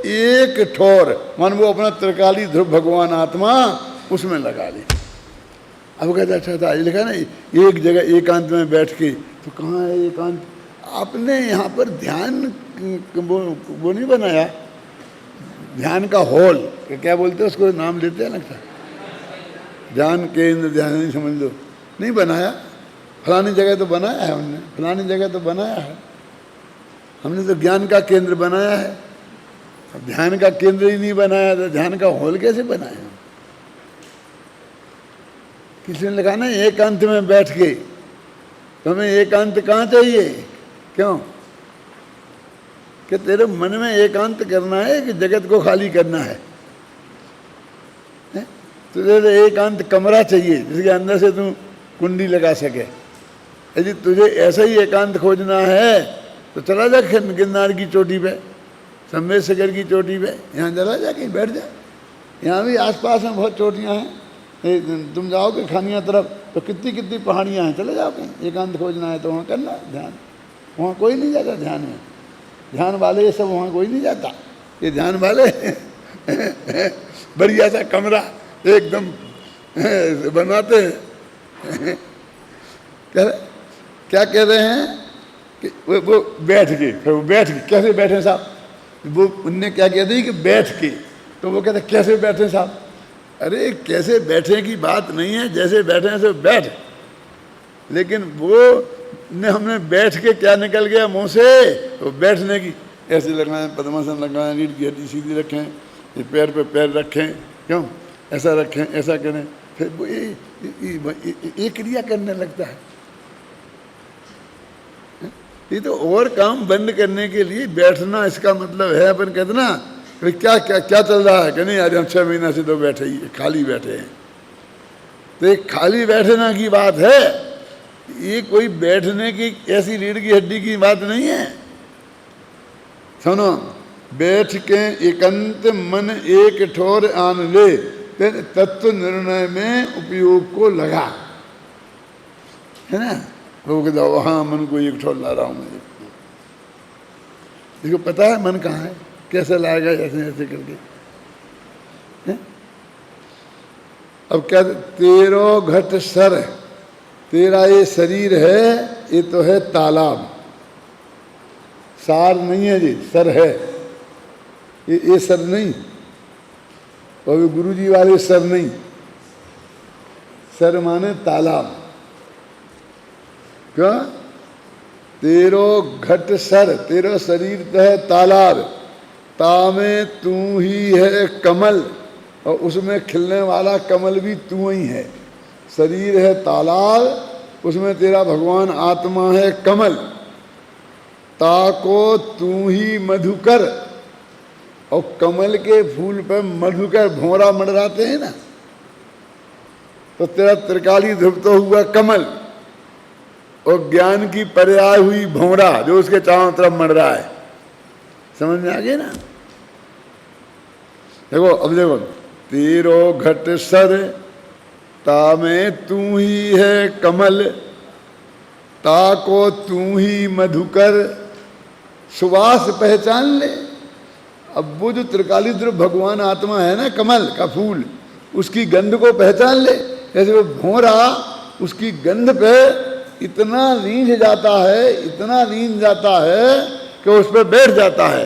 एक ठोर, मन वो अपना त्रिकाली ध्रुव भगवान आत्मा उसमें लगा ली। अब कहता अच्छा था, ये लिखा ना एक जगह एकांत में बैठ के, तो कहाँ है एकांत? आपने यहाँ पर ध्यान वो नहीं बनाया, ध्यान का हॉल, क्या बोलते हैं उसको, नाम लेते हैं लगता, ध्यान केंद्र, ध्यान नहीं समझ लो, नहीं बनाया। फलानी जगह तो बनाया है हमने, फलानी जगह तो बनाया है हमने, तो ज्ञान का केंद्र बनाया है। अब ध्यान का केंद्र ही नहीं बनाया तो ध्यान का हॉल कैसे बनाया? किसी ने लिखा ना एकांत में बैठ के, तो हमें एकांत कहाँ चाहिए? क्यों? कि तेरे मन में एकांत करना है कि जगत को खाली करना है? तुझे एकांत कमरा चाहिए जिसके अंदर से तू कुंडी लगा सके। यदि तुझे ऐसा ही एकांत खोजना है तो चला जा गिरनार की चोटी पे, संवेद शिखर की चोटी पे, यहाँ चला जा, कहीं बैठ जा। यहाँ भी आसपास में बहुत चोटियाँ हैं। तुम जाओगे खानिया तरफ तो कितनी कितनी पहाड़ियाँ हैं, चले जाओ कहीं एकांत खोजना है तो वहाँ करना ध्यान। वहाँ कोई नहीं जाता ध्यान में, ध्यान वाले ये सब वहाँ कोई नहीं जाता। ये ध्यान वाले बढ़िया सा कमरा एकदम बनाते हैं। क्या कह रहे हैं कि वो बैठ के, फिर वो बैठ के कैसे बैठे साहब, वो उनने क्या कह दी कि बैठ के, तो वो कहते कैसे बैठे साहब। अरे कैसे बैठे की बात नहीं है, जैसे बैठे हैं ऐसे बैठ। लेकिन वो ने हमने बैठ के क्या निकल गया मुंह से, तो बैठने की ऐसे लगाएं, पद्मासन लगाएं, रीढ़ की हड्डी सीधी रखें, ये पैर पे पैर रखें, क्यों ऐसा रखें, ऐसा करें, फिर वो ये क्रिया करने लगता है। ये तो और काम बंद करने के लिए बैठना इसका मतलब है। अपन कहते ना क्या क्या क्या चल रहा है कि नहीं, आज हम 6 महीना से तो बैठे ही खाली बैठे हैं। तो एक खाली बैठना की बात है, ये कोई बैठने की ऐसी रीढ़ की हड्डी की बात नहीं है। सुनो, बैठ के एकांत मन एक ठोर आन ले, तत्व निर्णय में उपयोग को लगा, है ना। वो कहता वहाँ मन को एक ठोर ला रहा हूँ मैं। इसको पता है मन कहाँ है, कैसे लाएगा, ऐसे ऐसे करके है? अब क्या, तेरो घट सर, तेरा ये शरीर है, ये तो है तालाब, सार नहीं है जी, सर है। ये सर नहीं, और गुरुजी वाले सर नहीं, सर माने तालाब। क्या, तेरो घट सर, तेरा शरीर तो है तालाब, तामे तू ही है कमल, और उसमें खिलने वाला कमल भी तू ही है। शरीर है तालाब, उसमें तेरा भगवान आत्मा है कमल। ताको तू ही मधुकर, और कमल के फूल पर मधुकर भौरा मंडराते हैं ना, तो तेरा त्रिकाली ध्रुव तो हुआ कमल, और ज्ञान की पर्याय हुई भौरा जो उसके चारों तरफ मंडरा है। समझ में आ गया ना। देखो अब देखो, तेरो घट सर, तामे तू ही है कमल, ताको तू ही मधुकर, सुवास पहचान ले। अब वो जो त्रिकाली ध्रुव भगवान आत्मा है ना, कमल का फूल, उसकी गंध को पहचान ले। जैसे वो भौरा उसकी गंध पे इतना रींझ जाता है, इतना रींझ जाता है कि उस पर बैठ जाता है,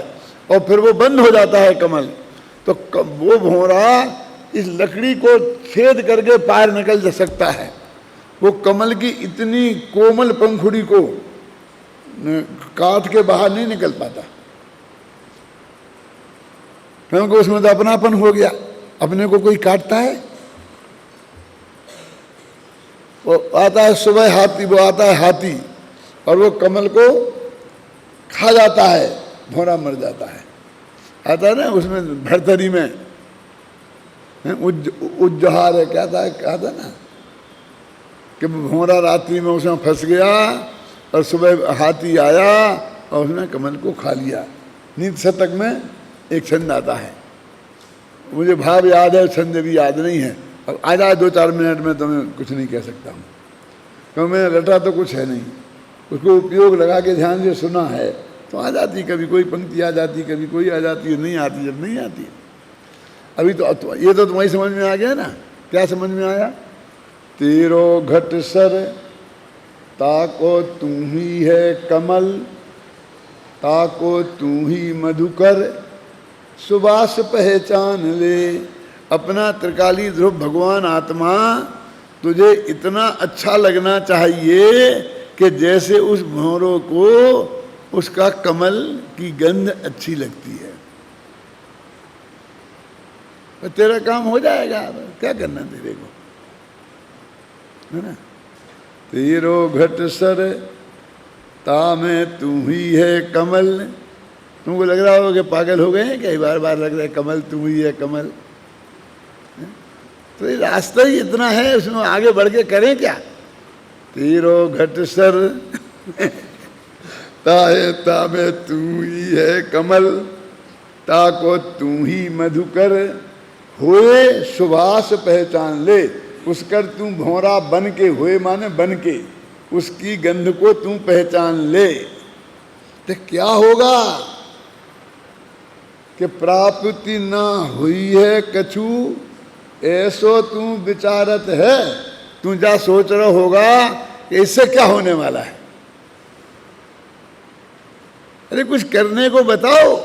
और फिर वो बंद हो जाता है कमल। तो वो भौरा इस लकड़ी को छेद करके पार निकल जा सकता है। वो कमल की इतनी कोमल पंखुड़ी को काट के बाहर नहीं निकल पाता, क्योंकि उसमें तो अपनापन हो गया। अपने को कोई काटता है, वो आता है सुबह हाथी, वो आता है हाथी, और वो कमल को खा जाता है, भौरा मर जाता है। आता है ना उसमें भरथरी में उज्जहार है, क्या था, कहा था ना कि भौरा रात्रि में उसमें फंस गया, और सुबह हाथी आया और उसने कमल को खा लिया। नीति शतक में एक छंद आता है, मुझे भाव याद है, छंद भी याद नहीं है। अब आ जाए 2-4 मिनट में तो मैं कुछ नहीं कह सकता हूँ, क्योंकि मैंने रटा तो कुछ है नहीं। उसको उपयोग लगा के ध्यान से सुना है तो आ जाती, कभी कोई पंक्ति आ जाती, कभी कोई आ जाती है, नहीं आती जब नहीं आती। अभी तो ये तो तुम्हारी समझ में आ गया ना। क्या समझ में आया, तेरो घट सर, ताको तू ही है कमल, ताको तू ही मधुकर, सुबास पहचान ले। अपना त्रिकाली ध्रुव भगवान आत्मा तुझे इतना अच्छा लगना चाहिए कि जैसे उस भौरों को उसका कमल की गंध अच्छी लगती है। तो तेरा काम हो जाएगा, क्या करना तेरे को, है ना। तेरो घट सर, तामे तू ही है कमल। तुमको लग रहा होगा कि पागल हो गए हैं, कई बार बार लग रहा है कमल तू ही है कमल। तो ये रास्ता ही इतना है, उसमें आगे बढ़ के करें क्या। तेरो घट सर, ताहे तामे तू ही है कमल, ताको तू ही मधुकर होए सुभाष पहचान ले। उसकर तू भौरा बन के, हुए माने बन के, उसकी गंध को तू पहचान ले। तो क्या होगा कि प्राप्ति ना हुई है कछु, ऐसो तू विचारत है। तू जा सोच रहा होगा कि इससे क्या होने वाला है। अरे कुछ करने को बताओ,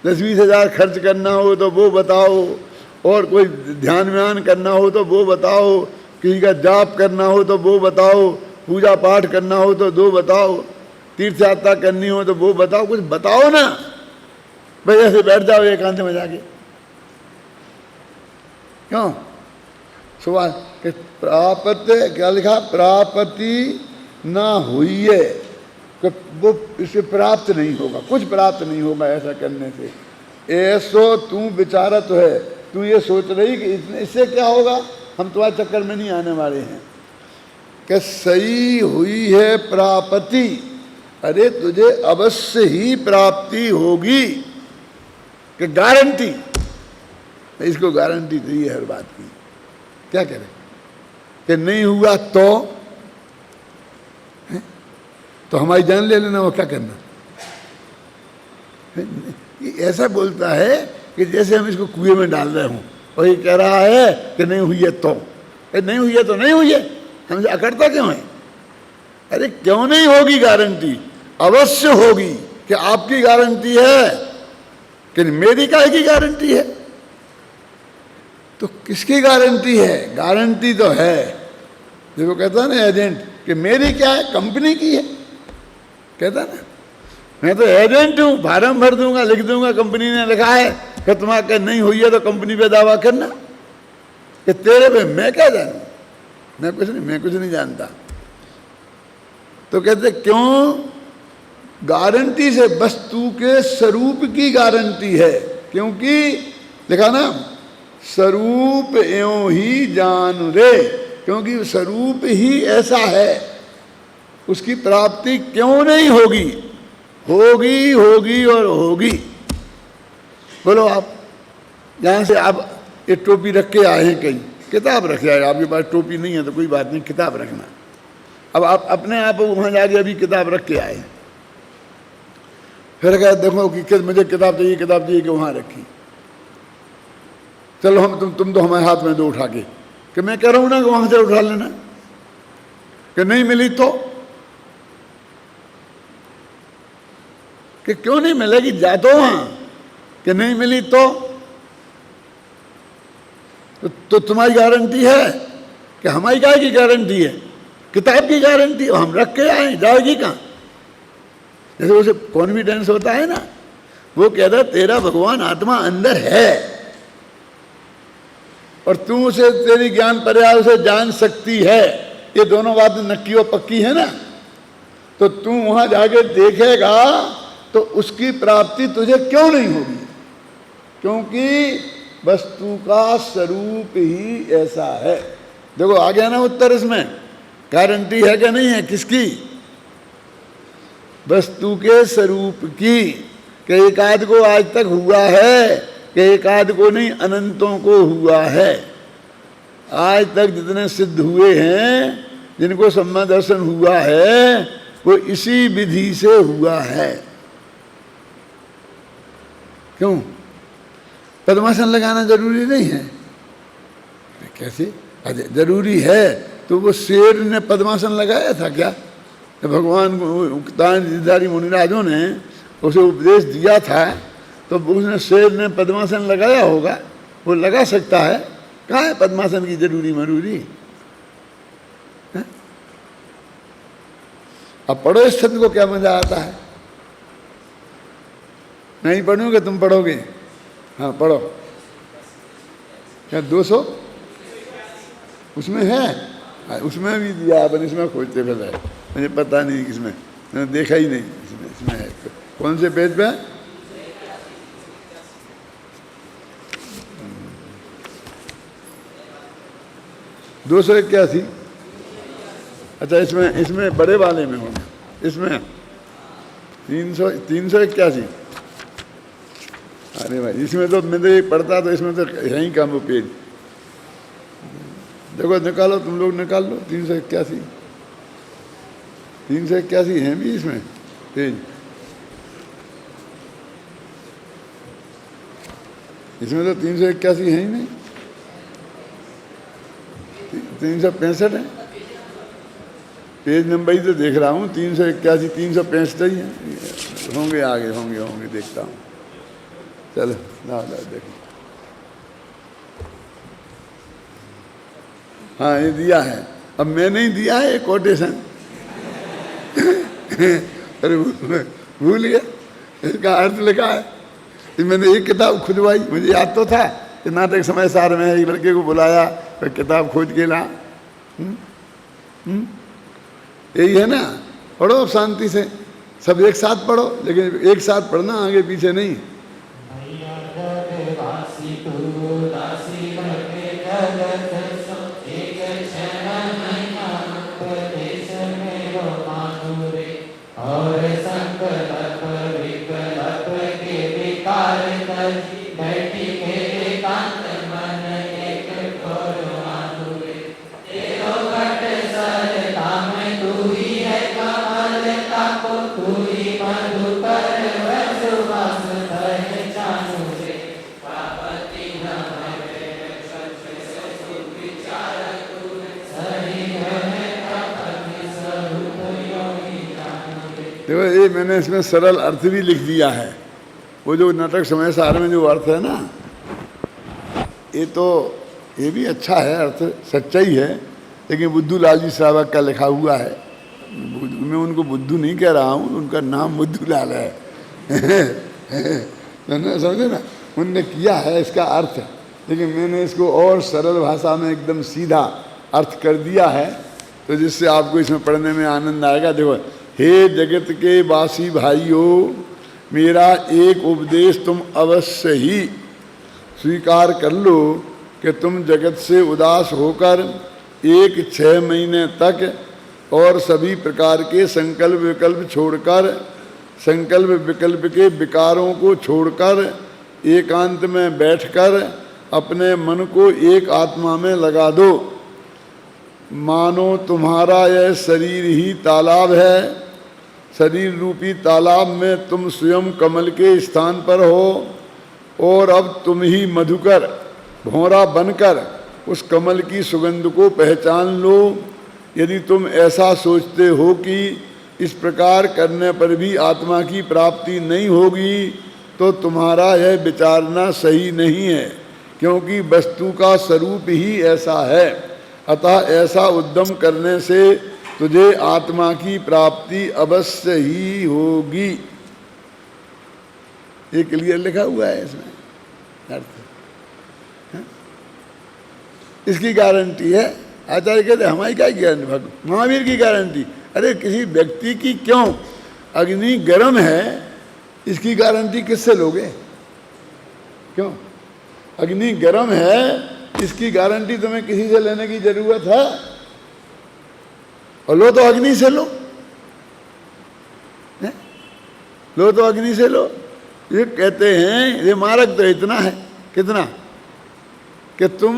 10-20 हजार खर्च करना हो तो वो बताओ, और कोई ध्यान व्यान करना हो तो वो बताओ, किसी का जाप करना हो तो वो बताओ, पूजा पाठ करना हो तो वो बताओ, तीर्थ यात्रा करनी हो तो वो बताओ। कुछ बताओ ना, भाई ऐसे बैठ जाओ एकांत में जाके। क्यों? सुबह कि प्राप्त, क्या लिखा, प्राप्ति ना हुई है, कि वो इसे प्राप्त नहीं होगा, कुछ प्राप्त नहीं होगा ऐसा करने से। ऐसो तू विचारत है, तू ये सोच रही कि इससे क्या होगा, हम तुम्हारे चक्कर में नहीं आने वाले हैं। कि सही हुई है प्राप्ति, अरे तुझे अवश्य ही प्राप्ति होगी, कि गारंटी, इसको गारंटी चाहिए हर बात की। क्या करें कि नहीं हुआ तो हमारी जान ले लेना, वो क्या करना। ऐसा बोलता है कि जैसे हम इसको कुएं में डाल रहे हों, और ये कह रहा है कि नहीं हुई है तो नहीं हुई है, तो नहीं हुई है, हमसे अकड़ता क्यों है। अरे क्यों नहीं होगी गारंटी, अवश्य होगी। कि आपकी गारंटी है कि मेरी काहे की गारंटी है, तो किसकी गारंटी है? गारंटी तो है, देखो कहता है ना एजेंट, कि मेरी क्या है, कंपनी की है। कहता ना, मैं तो एजेंट हूं, फार्म भर दूंगा, लिख दूंगा, कंपनी ने लिखा है कि तुम्हारा नहीं हुई है तो कंपनी पे दावा करना, कि तेरे पे मैं क्या जानूं, मैं कुछ नहीं जानता। तो कहते क्यों? गारंटी से वस्तु के स्वरूप की गारंटी है, क्योंकि लिखा ना, स्वरूप एवं ही जान रे, क्योंकि स्वरूप ही ऐसा है, उसकी प्राप्ति क्यों नहीं होगी, होगी होगी और होगी। बोलो आप, जहाँ से आप ये टोपी रख के आए हैं, कहीं किताब रखे आए, आपके पास टोपी नहीं है तो कोई बात नहीं, किताब रखना। अब आप अपने आप वहाँ जाके अभी किताब रख के आए, फिर कहा देखो कि मुझे किताब चाहिए, किताब चाहिए, कि वहाँ रखी। चलो हम तुम तो हमारे हाथ में दो उठा के, कि मैं कह रहा हूँ ना कि वहाँ से उठा लेना, कि नहीं मिली तो, कि क्यों नहीं मिलेगी, जा तो वहाँ, कि नहीं मिली तो तुम्हारी गारंटी है, कि हमारी काय की गारंटी है, किताब की गारंटी, हम रख के आए, जाएगी कहाँ। जैसे उसे कॉन्फिडेंस होता है ना, वो कहता है तेरा भगवान आत्मा अंदर है, और तू उसे, तेरी ज्ञान पर्याय उसे जान सकती है, ये दोनों बातें नक्की और पक्की है ना। तो तू वहां जाके देखेगा तो उसकी प्राप्ति तुझे क्यों नहीं होगी, क्योंकि वस्तु का स्वरूप ही ऐसा है। देखो आ गया ना उत्तर, इसमें गारंटी है क्या नहीं है, किसकी? वस्तु के स्वरूप की। कि एक आध को आज तक हुआ है, कि एक आध को नहीं, अनंतों को हुआ है। आज तक जितने सिद्ध हुए हैं, जिनको सम्मा दर्शन हुआ है, वो इसी विधि से हुआ है। क्यों? पद्मासन लगाना जरूरी नहीं है? कैसे जरूरी है? तो वो शेर ने पद्मासन लगाया था क्या? तो भगवान तानधारी मुनिराजों ने उसे उपदेश दिया था, तो उसने शेर ने पद्मासन लगाया होगा, वो लगा सकता है। कहाँ है पद्मासन की जरूरी मरूरी? अब पढ़ो इस छंद को, क्या मजा आता है। नहीं पढ़ोगे, तुम पढ़ोगे? हाँ पढ़ो। क्या 200 उसमें है? उसमें भी दिया अपन, इसमें खोजते फिर है, मुझे पता नहीं किसमें, मैंने देखा ही नहीं। इसमें है। कौन से पेज पे? 281। अच्छा इसमें बड़े वाले में होगा, इसमें 381। अरे भाई इसमें तो मैं तो ये पढ़ता तो इसमें तो है ही कम वो पेज। देखो निकालो, तुम लोग निकाल लो। 381 381 है भी इसमें पेज। इसमें तो 381 है ही नहीं, 365 है पेज नंबर ही तो देख रहा हूँ। 381 365 ही है, होंगे आगे, होंगे देखता हूँ। चलो ना देखो। हाँ ये दिया है, अब मैंने ही दिया है कोटेशन। अरे भूल गया, इसका अर्थ लिखा है। मैंने एक किताब खुदवाई, मुझे याद तो था कि नाटक समय सार में एक लड़के को बुलाया, फिर किताब खोज के ला। यही है ना, पढ़ो अब शांति से, सब एक साथ पढ़ो, लेकिन एक साथ पढ़ना, आगे पीछे नहीं। देखो ये मैंने इसमें सरल अर्थ भी लिख दिया है। वो जो नाटक समय सार में जो अर्थ है ना, ये तो ये भी अच्छा है, अर्थ सच्चाई है, लेकिन बुद्धू लाल जी श्रावक का लिखा हुआ है। मैं उनको बुद्धू नहीं कह रहा हूँ, उनका नाम बुद्धू लाल है। समझे ना, उनने किया है इसका अर्थ, लेकिन मैंने इसको और सरल भाषा में एकदम सीधा अर्थ कर दिया है, तो जिससे आपको इसमें पढ़ने में आनंद आएगा। देखो, हे जगत के वासी भाइयों, मेरा एक उपदेश तुम अवश्य ही स्वीकार कर लो कि तुम जगत से उदास होकर 6 महीने तक और सभी प्रकार के संकल्प विकल्प छोड़कर, संकल्प विकल्प के विकारों को छोड़कर एकांत में बैठकर अपने मन को एक आत्मा में लगा दो। मानो तुम्हारा यह शरीर ही तालाब है, शरीर रूपी तालाब में तुम स्वयं कमल के स्थान पर हो, और अब तुम ही मधुकर भौरा बनकर उस कमल की सुगंध को पहचान लो। यदि तुम ऐसा सोचते हो कि इस प्रकार करने पर भी आत्मा की प्राप्ति नहीं होगी, तो तुम्हारा यह विचारना सही नहीं है, क्योंकि वस्तु का स्वरूप ही ऐसा है। अतः ऐसा उद्यम करने से तुझे आत्मा की प्राप्ति अवश्य ही होगी। ये क्लियर लिखा हुआ है इसमें अर्थ, इसकी गारंटी है। आचार्य कहते हमारी क्या गारंटी, महावीर की गारंटी। अरे किसी व्यक्ति की क्यों, अग्नि गर्म है, इसकी गारंटी किससे लोगे? क्यों अग्नि गर्म है, इसकी गारंटी तुम्हें किसी से लेने की जरूरत है? और लो तो अग्नि से लो, लो तो अग्नि से लो। ये कहते हैं, ये मार्ग तो इतना है, कितना कि तुम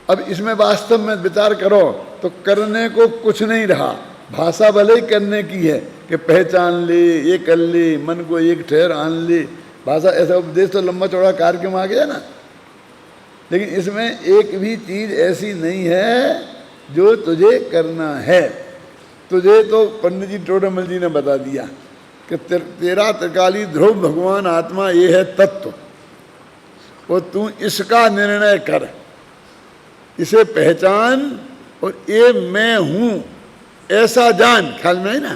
अब इसमें वास्तव में विचार करो तो करने को कुछ नहीं रहा। भाषा भले ही करने की है कि पहचान ले, ये कर ले, मन को एक ठहर आन ले, भाषा ऐसा उपदेश तो लंबा चौड़ा कार्यक्रम आ गया ना, लेकिन इसमें एक भी चीज ऐसी नहीं है जो तुझे करना है। तुझे तो पंडित जी टोडरमल जी ने बता दिया कि तेरा त्रिकाली ध्रुव भगवान आत्मा ये है तत्व, और तू इसका निर्णय कर, इसे पहचान, और ये मैं हूं ऐसा जान। ख्याल में है ना,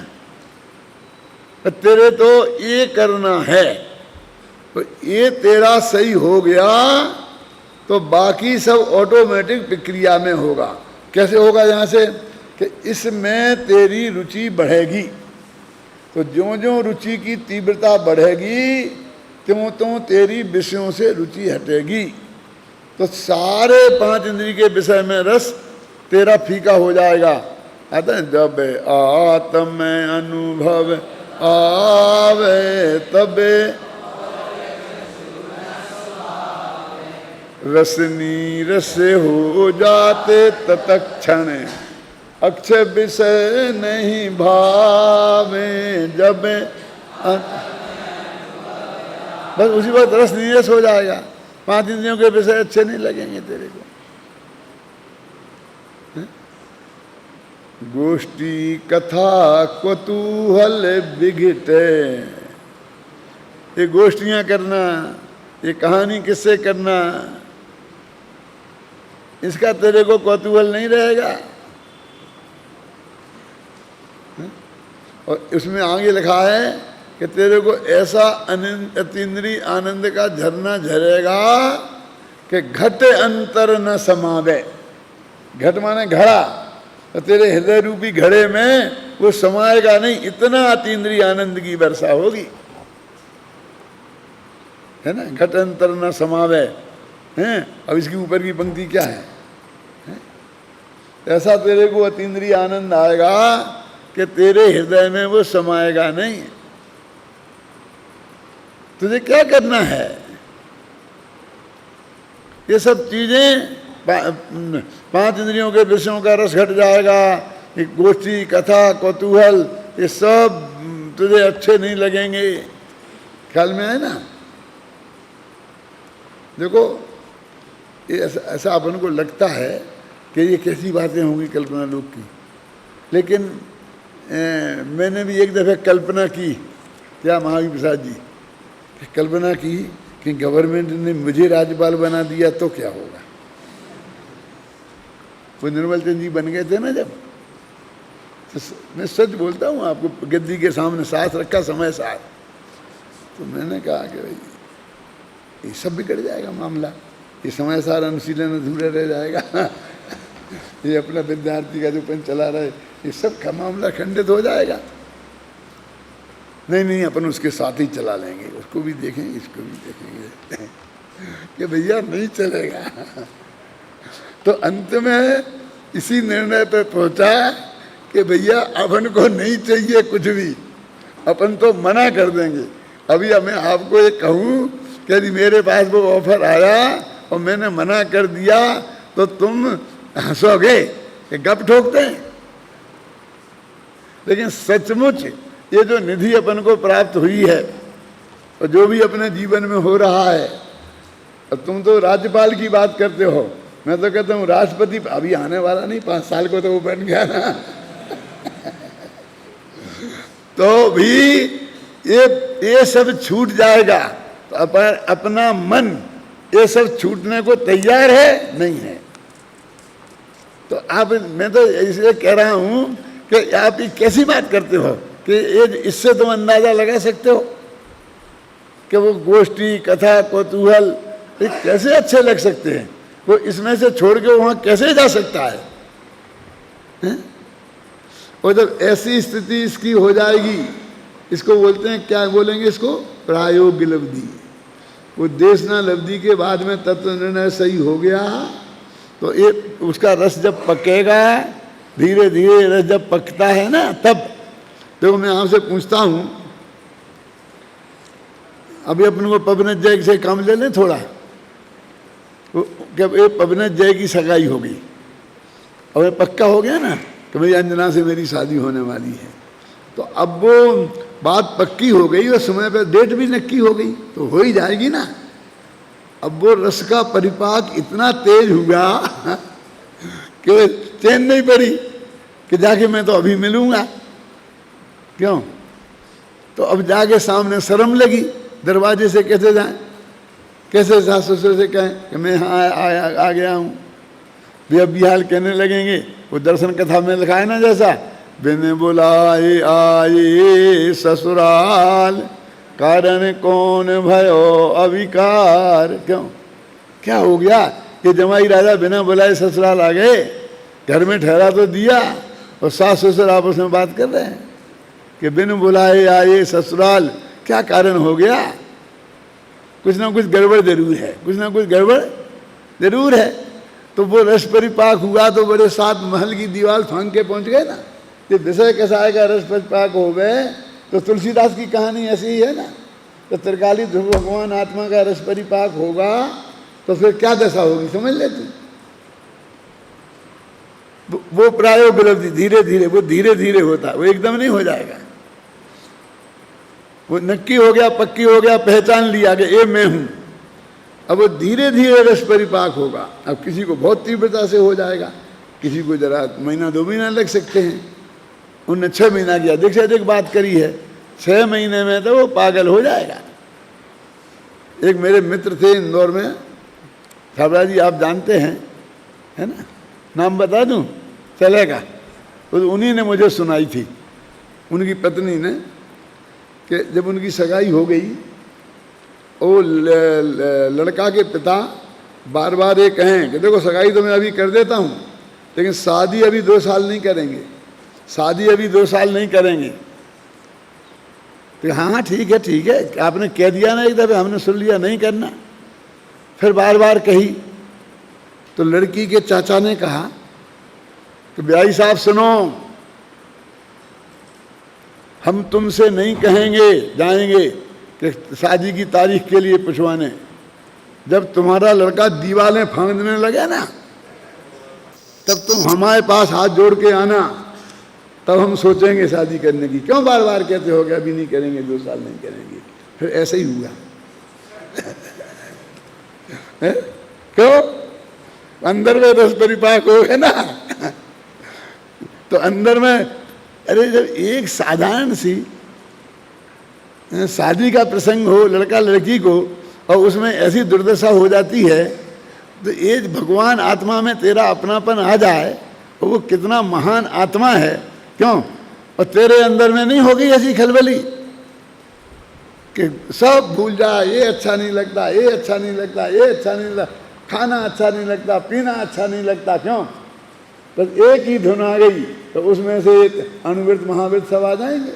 तेरे तो ये करना है, तो ये तेरा सही हो गया तो बाकी सब ऑटोमेटिक प्रक्रिया में होगा। कैसे होगा? यहाँ से कि इसमें तेरी रुचि बढ़ेगी, तो ज्यों ज्यों रुचि की तीव्रता बढ़ेगी त्यों त्यों तेरी विषयों से रुचि हटेगी। तो सारे 5 इंद्रिय के विषय में रस तेरा फीका हो जाएगा। आता है, जब आत्म अनुभव आवे तबे रसनी रस हो जाते तत्क्षण, अक्षय विषय नहीं भावे जब बस उसी वक्त रस नीरस हो जाएगा। 5 इंद्रियों के विषय अच्छे नहीं लगेंगे तेरे को। गोष्ठी कथा कौतूहल विघटे, ये गोष्ठियां करना, ये कहानी किससे करना, इसका तेरे को कौतूहल नहीं रहेगा। और इसमें आगे लिखा है कि तेरे को ऐसा अतीन्द्रिय आनंद का झरना झरेगा कि घट अंतर न समावे। घट माने घड़ा, तो तेरे हृदय रूपी घड़े में वो समाएगा नहीं, इतना अतीन्द्रिय आनंद की वर्षा होगी, है ना। घट अंतर न समावे हैं। अब इसकी ऊपर की पंक्ति क्या है? ऐसा तेरे को अतीन्द्रिय आनंद आएगा कि तेरे हृदय में वो समाएगा नहीं। तुझे क्या करना है? ये सब चीजें 5 इंद्रियों के विषयों का रस घट जाएगा, ये गोष्ठी कथा कौतूहल ये सब तुझे अच्छे नहीं लगेंगे। ख्याल में आए ना? देखो ये ऐसा अपन को लगता है कि ये कैसी बातें होंगी कल्पना लोग की, लेकिन मैंने भी एक दफ़े कल्पना की, क्या महावीर प्रसाद जी, कल्पना की कि गवर्नमेंट ने मुझे राज्यपाल बना दिया तो क्या होगा। वो निर्मल चंद जी बन गए थे ना जब, तो मैं सच बोलता हूँ आपको, गद्दी के सामने साथ रखा समय साथ, तो मैंने कहा कि भाई ये सब बिगड़ जाएगा मामला, ये समय सार अनुशीलन अधूरा रह जाएगा ये अपना विद्यार्थी का जो पेन चला रहे, ये सब का मामला खंडित हो जाएगा। नहीं अपन उसके साथ ही चला लेंगे, उसको भी देखेंगे इसको भी देखेंगे कि भैया नहीं चलेगा। तो अंत में इसी निर्णय पर पहुंचा कि भैया अपन को नहीं चाहिए कुछ भी, अपन तो मना कर देंगे। अभी मैं आपको ये कहूँ कि यदि मेरे पास वो ऑफर आया और मैंने मना कर दिया तो तुम हंसोगे कि गप ठोकते हैं, लेकिन सचमुच ये जो निधि अपन को प्राप्त हुई है और जो भी अपने जीवन में हो रहा है, और तुम तो राज्यपाल की बात करते हो, मैं तो कहता हूँ राष्ट्रपति अभी आने वाला नहीं, 5 साल को तो वो बन गया ना तो भी ये सब छूट जाएगा। तो अपना मन ये सब छूटने को तैयार है नहीं है। तो आप, मैं तो इसलिए कह रहा हूँ कि आप ये कैसी बात करते हो कि ये इससे तुम अंदाजा लगा सकते हो कि वो गोष्ठी कथा कौतूहल ये कैसे अच्छे लग सकते हैं, वो इसमें से छोड़ के वहाँ कैसे जा सकता है? और जब ऐसी स्थिति इसकी हो जाएगी, इसको बोलते हैं, क्या बोलेंगे इसको, प्रायोग्य लब्धि। वो देशना लब्धि के बाद में तत्व निर्णय सही हो गया, तो ये उसका रस जब पकेगा, धीरे धीरे रस जब पकता है ना, तब देखो मैं आपसे पूछता हूँ, अभी अपन को पवनत जय से काम ले लें थोड़ा, जब ये पवनत जय की सगाई हो गई और ये पक्का हो गया ना कि भाई अंजना से मेरी शादी होने वाली है, तो अब वो बात पक्की हो गई और समय पर डेट भी नक्की हो गई, तो हो ही जाएगी ना। अब वो रस का परिपाक इतना तेज हुआ कि चैन नहीं पड़ी कि जाके मैं तो अभी मिलूंगा, क्यों? तो अब जाके सामने शर्म लगी, दरवाजे से कैसे जाएं, कैसे सास ससुर से कहें कि मैं यहाँ आ गया हूँ। वे अब बिहार कहने लगेंगे, वो दर्शन कथा में लिखा है ना, जैसा बिन बुलाए आए ससुराल, कारण कौन भयो अविकार। क्यों, क्या हो गया कि जमाई राजा बिना बुलाए ससुराल आ गए, घर में ठहरा तो दिया और सास ससुर आपस में बात कर रहे हैं कि बिन बुलाए आए ससुराल, क्या कारण हो गया? कुछ ना कुछ गड़बड़ जरूर है, कुछ ना कुछ गड़बड़ जरूर है। तो वो रस परिपाक हुआ तो बड़े 7 महल की दीवार फांग के पहुंच गए ना। ये विषय कसाय का रस परिपाक हो गए, तो तुलसीदास की कहानी ऐसी ही है ना। तो त्रिकाली ध्रुव भगवान आत्मा का रस परिपाक होगा तो फिर क्या दशा होगी समझ ले तू। वो प्राय उपलब्धि धीरे धीरे, वो धीरे धीरे होता है, वो एकदम नहीं हो जाएगा। वो नक्की हो गया, पक्की हो गया, पहचान लिया कि ये मैं हूं। अब वो धीरे धीरे रस परिपाक होगा। अब किसी को बहुत तीव्रता से हो जाएगा, किसी को जरा महीना 2 महीना लग सकते हैं। उनने 6 महीना की अधिक से अधिक बात करी है, 6 महीने में तो वो पागल हो जाएगा। एक मेरे मित्र थे इंदौर में, छाबड़ा जी आप जानते हैं, है ना, नाम बता दूं चलेगा? उन्हीं ने मुझे सुनाई थी, उनकी पत्नी ने, कि जब उनकी सगाई हो गई, वो लड़का के पिता बार बार ये कहें कि देखो सगाई तो मैं अभी कर देता हूँ, लेकिन शादी अभी 2 साल नहीं करेंगे, शादी अभी 2 साल नहीं करेंगे। तो हाँ ठीक है, आपने कह दिया ना एक दफे, हमने सुन लिया, नहीं करना। फिर बार बार कही तो लड़की के चाचा ने कहा कि ब्याई साहब सुनो, हम तुमसे नहीं कहेंगे जाएंगे कि शादी की तारीख के लिए पूछवाने। जब तुम्हारा लड़का दीवालें फाड़ने लगे ना, तब तुम हमारे पास हाथ जोड़ के आना, तब हम सोचेंगे शादी करने की। क्यों बार बार कहते हो कि अभी नहीं करेंगे, 2 साल नहीं करेंगे? फिर ऐसे ही हुआ। क्यों? अंदर में रस परिपाक हो गए ना। तो अंदर में, अरे जब एक साधारण सी शादी का प्रसंग हो लड़का लड़की को, और उसमें ऐसी दुर्दशा हो जाती है, तो ये भगवान आत्मा में तेरा अपनापन आ जाए, और वो कितना महान आत्मा है। क्यों? और तेरे अंदर में नहीं होगी ऐसी खलबली कि सब भूल जा, ये अच्छा नहीं लगता, ये अच्छा नहीं लगता, ये अच्छा नहीं लगता, खाना अच्छा नहीं लगता, पीना अच्छा नहीं लगता। क्यों? बस एक ही धुन आ गई तो उसमें से अनुवृत्त महावृत्त सब आ जाएंगे।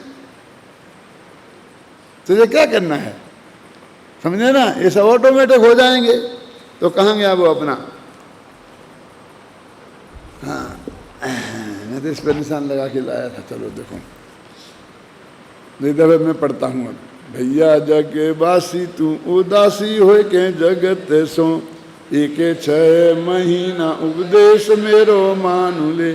तुझे क्या करना है, समझे ना? ये सब ऑटोमेटिक हो जाएंगे। तो कहाँ गया वो अपना? हाँ, मैं तो इस पर निशान लगा के लाया था। चलो देखो, दफे मैं पढ़ता हूँ अब। भैया जग बासी तू उदासी हो के जगत सो, 1 महीना उपदेश मेरो मानु ले।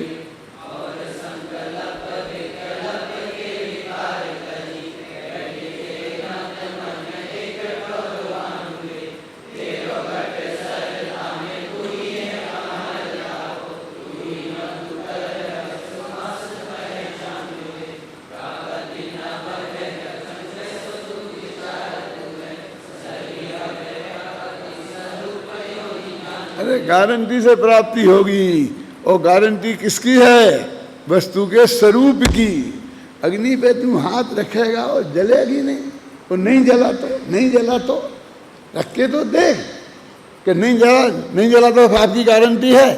अरे गारंटी से प्राप्ति होगी, और गारंटी किसकी है? वस्तु के स्वरूप की। अग्नि पे तू हाथ रखेगा और जलेगी नहीं, वो नहीं जला तो रख के तो देख कि नहीं जला तो आपकी गारंटी है।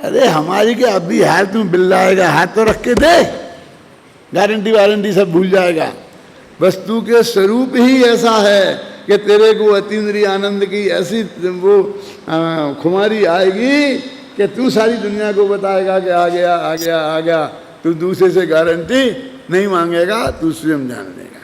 अरे हमारी के अब भी हाथ तू बिल्लाएगा, हाथ तो रख के देख, गारंटी वारंटी सब भूल जाएगा। वस्तु के स्वरूप ही ऐसा है कि तेरे को अतीन्द्रिय आनंद की ऐसी वो खुमारी आएगी कि तू सारी दुनिया को बताएगा कि आ गया। तू दूसरे से गारंटी नहीं मांगेगा, तू स्वयं जान लेगा।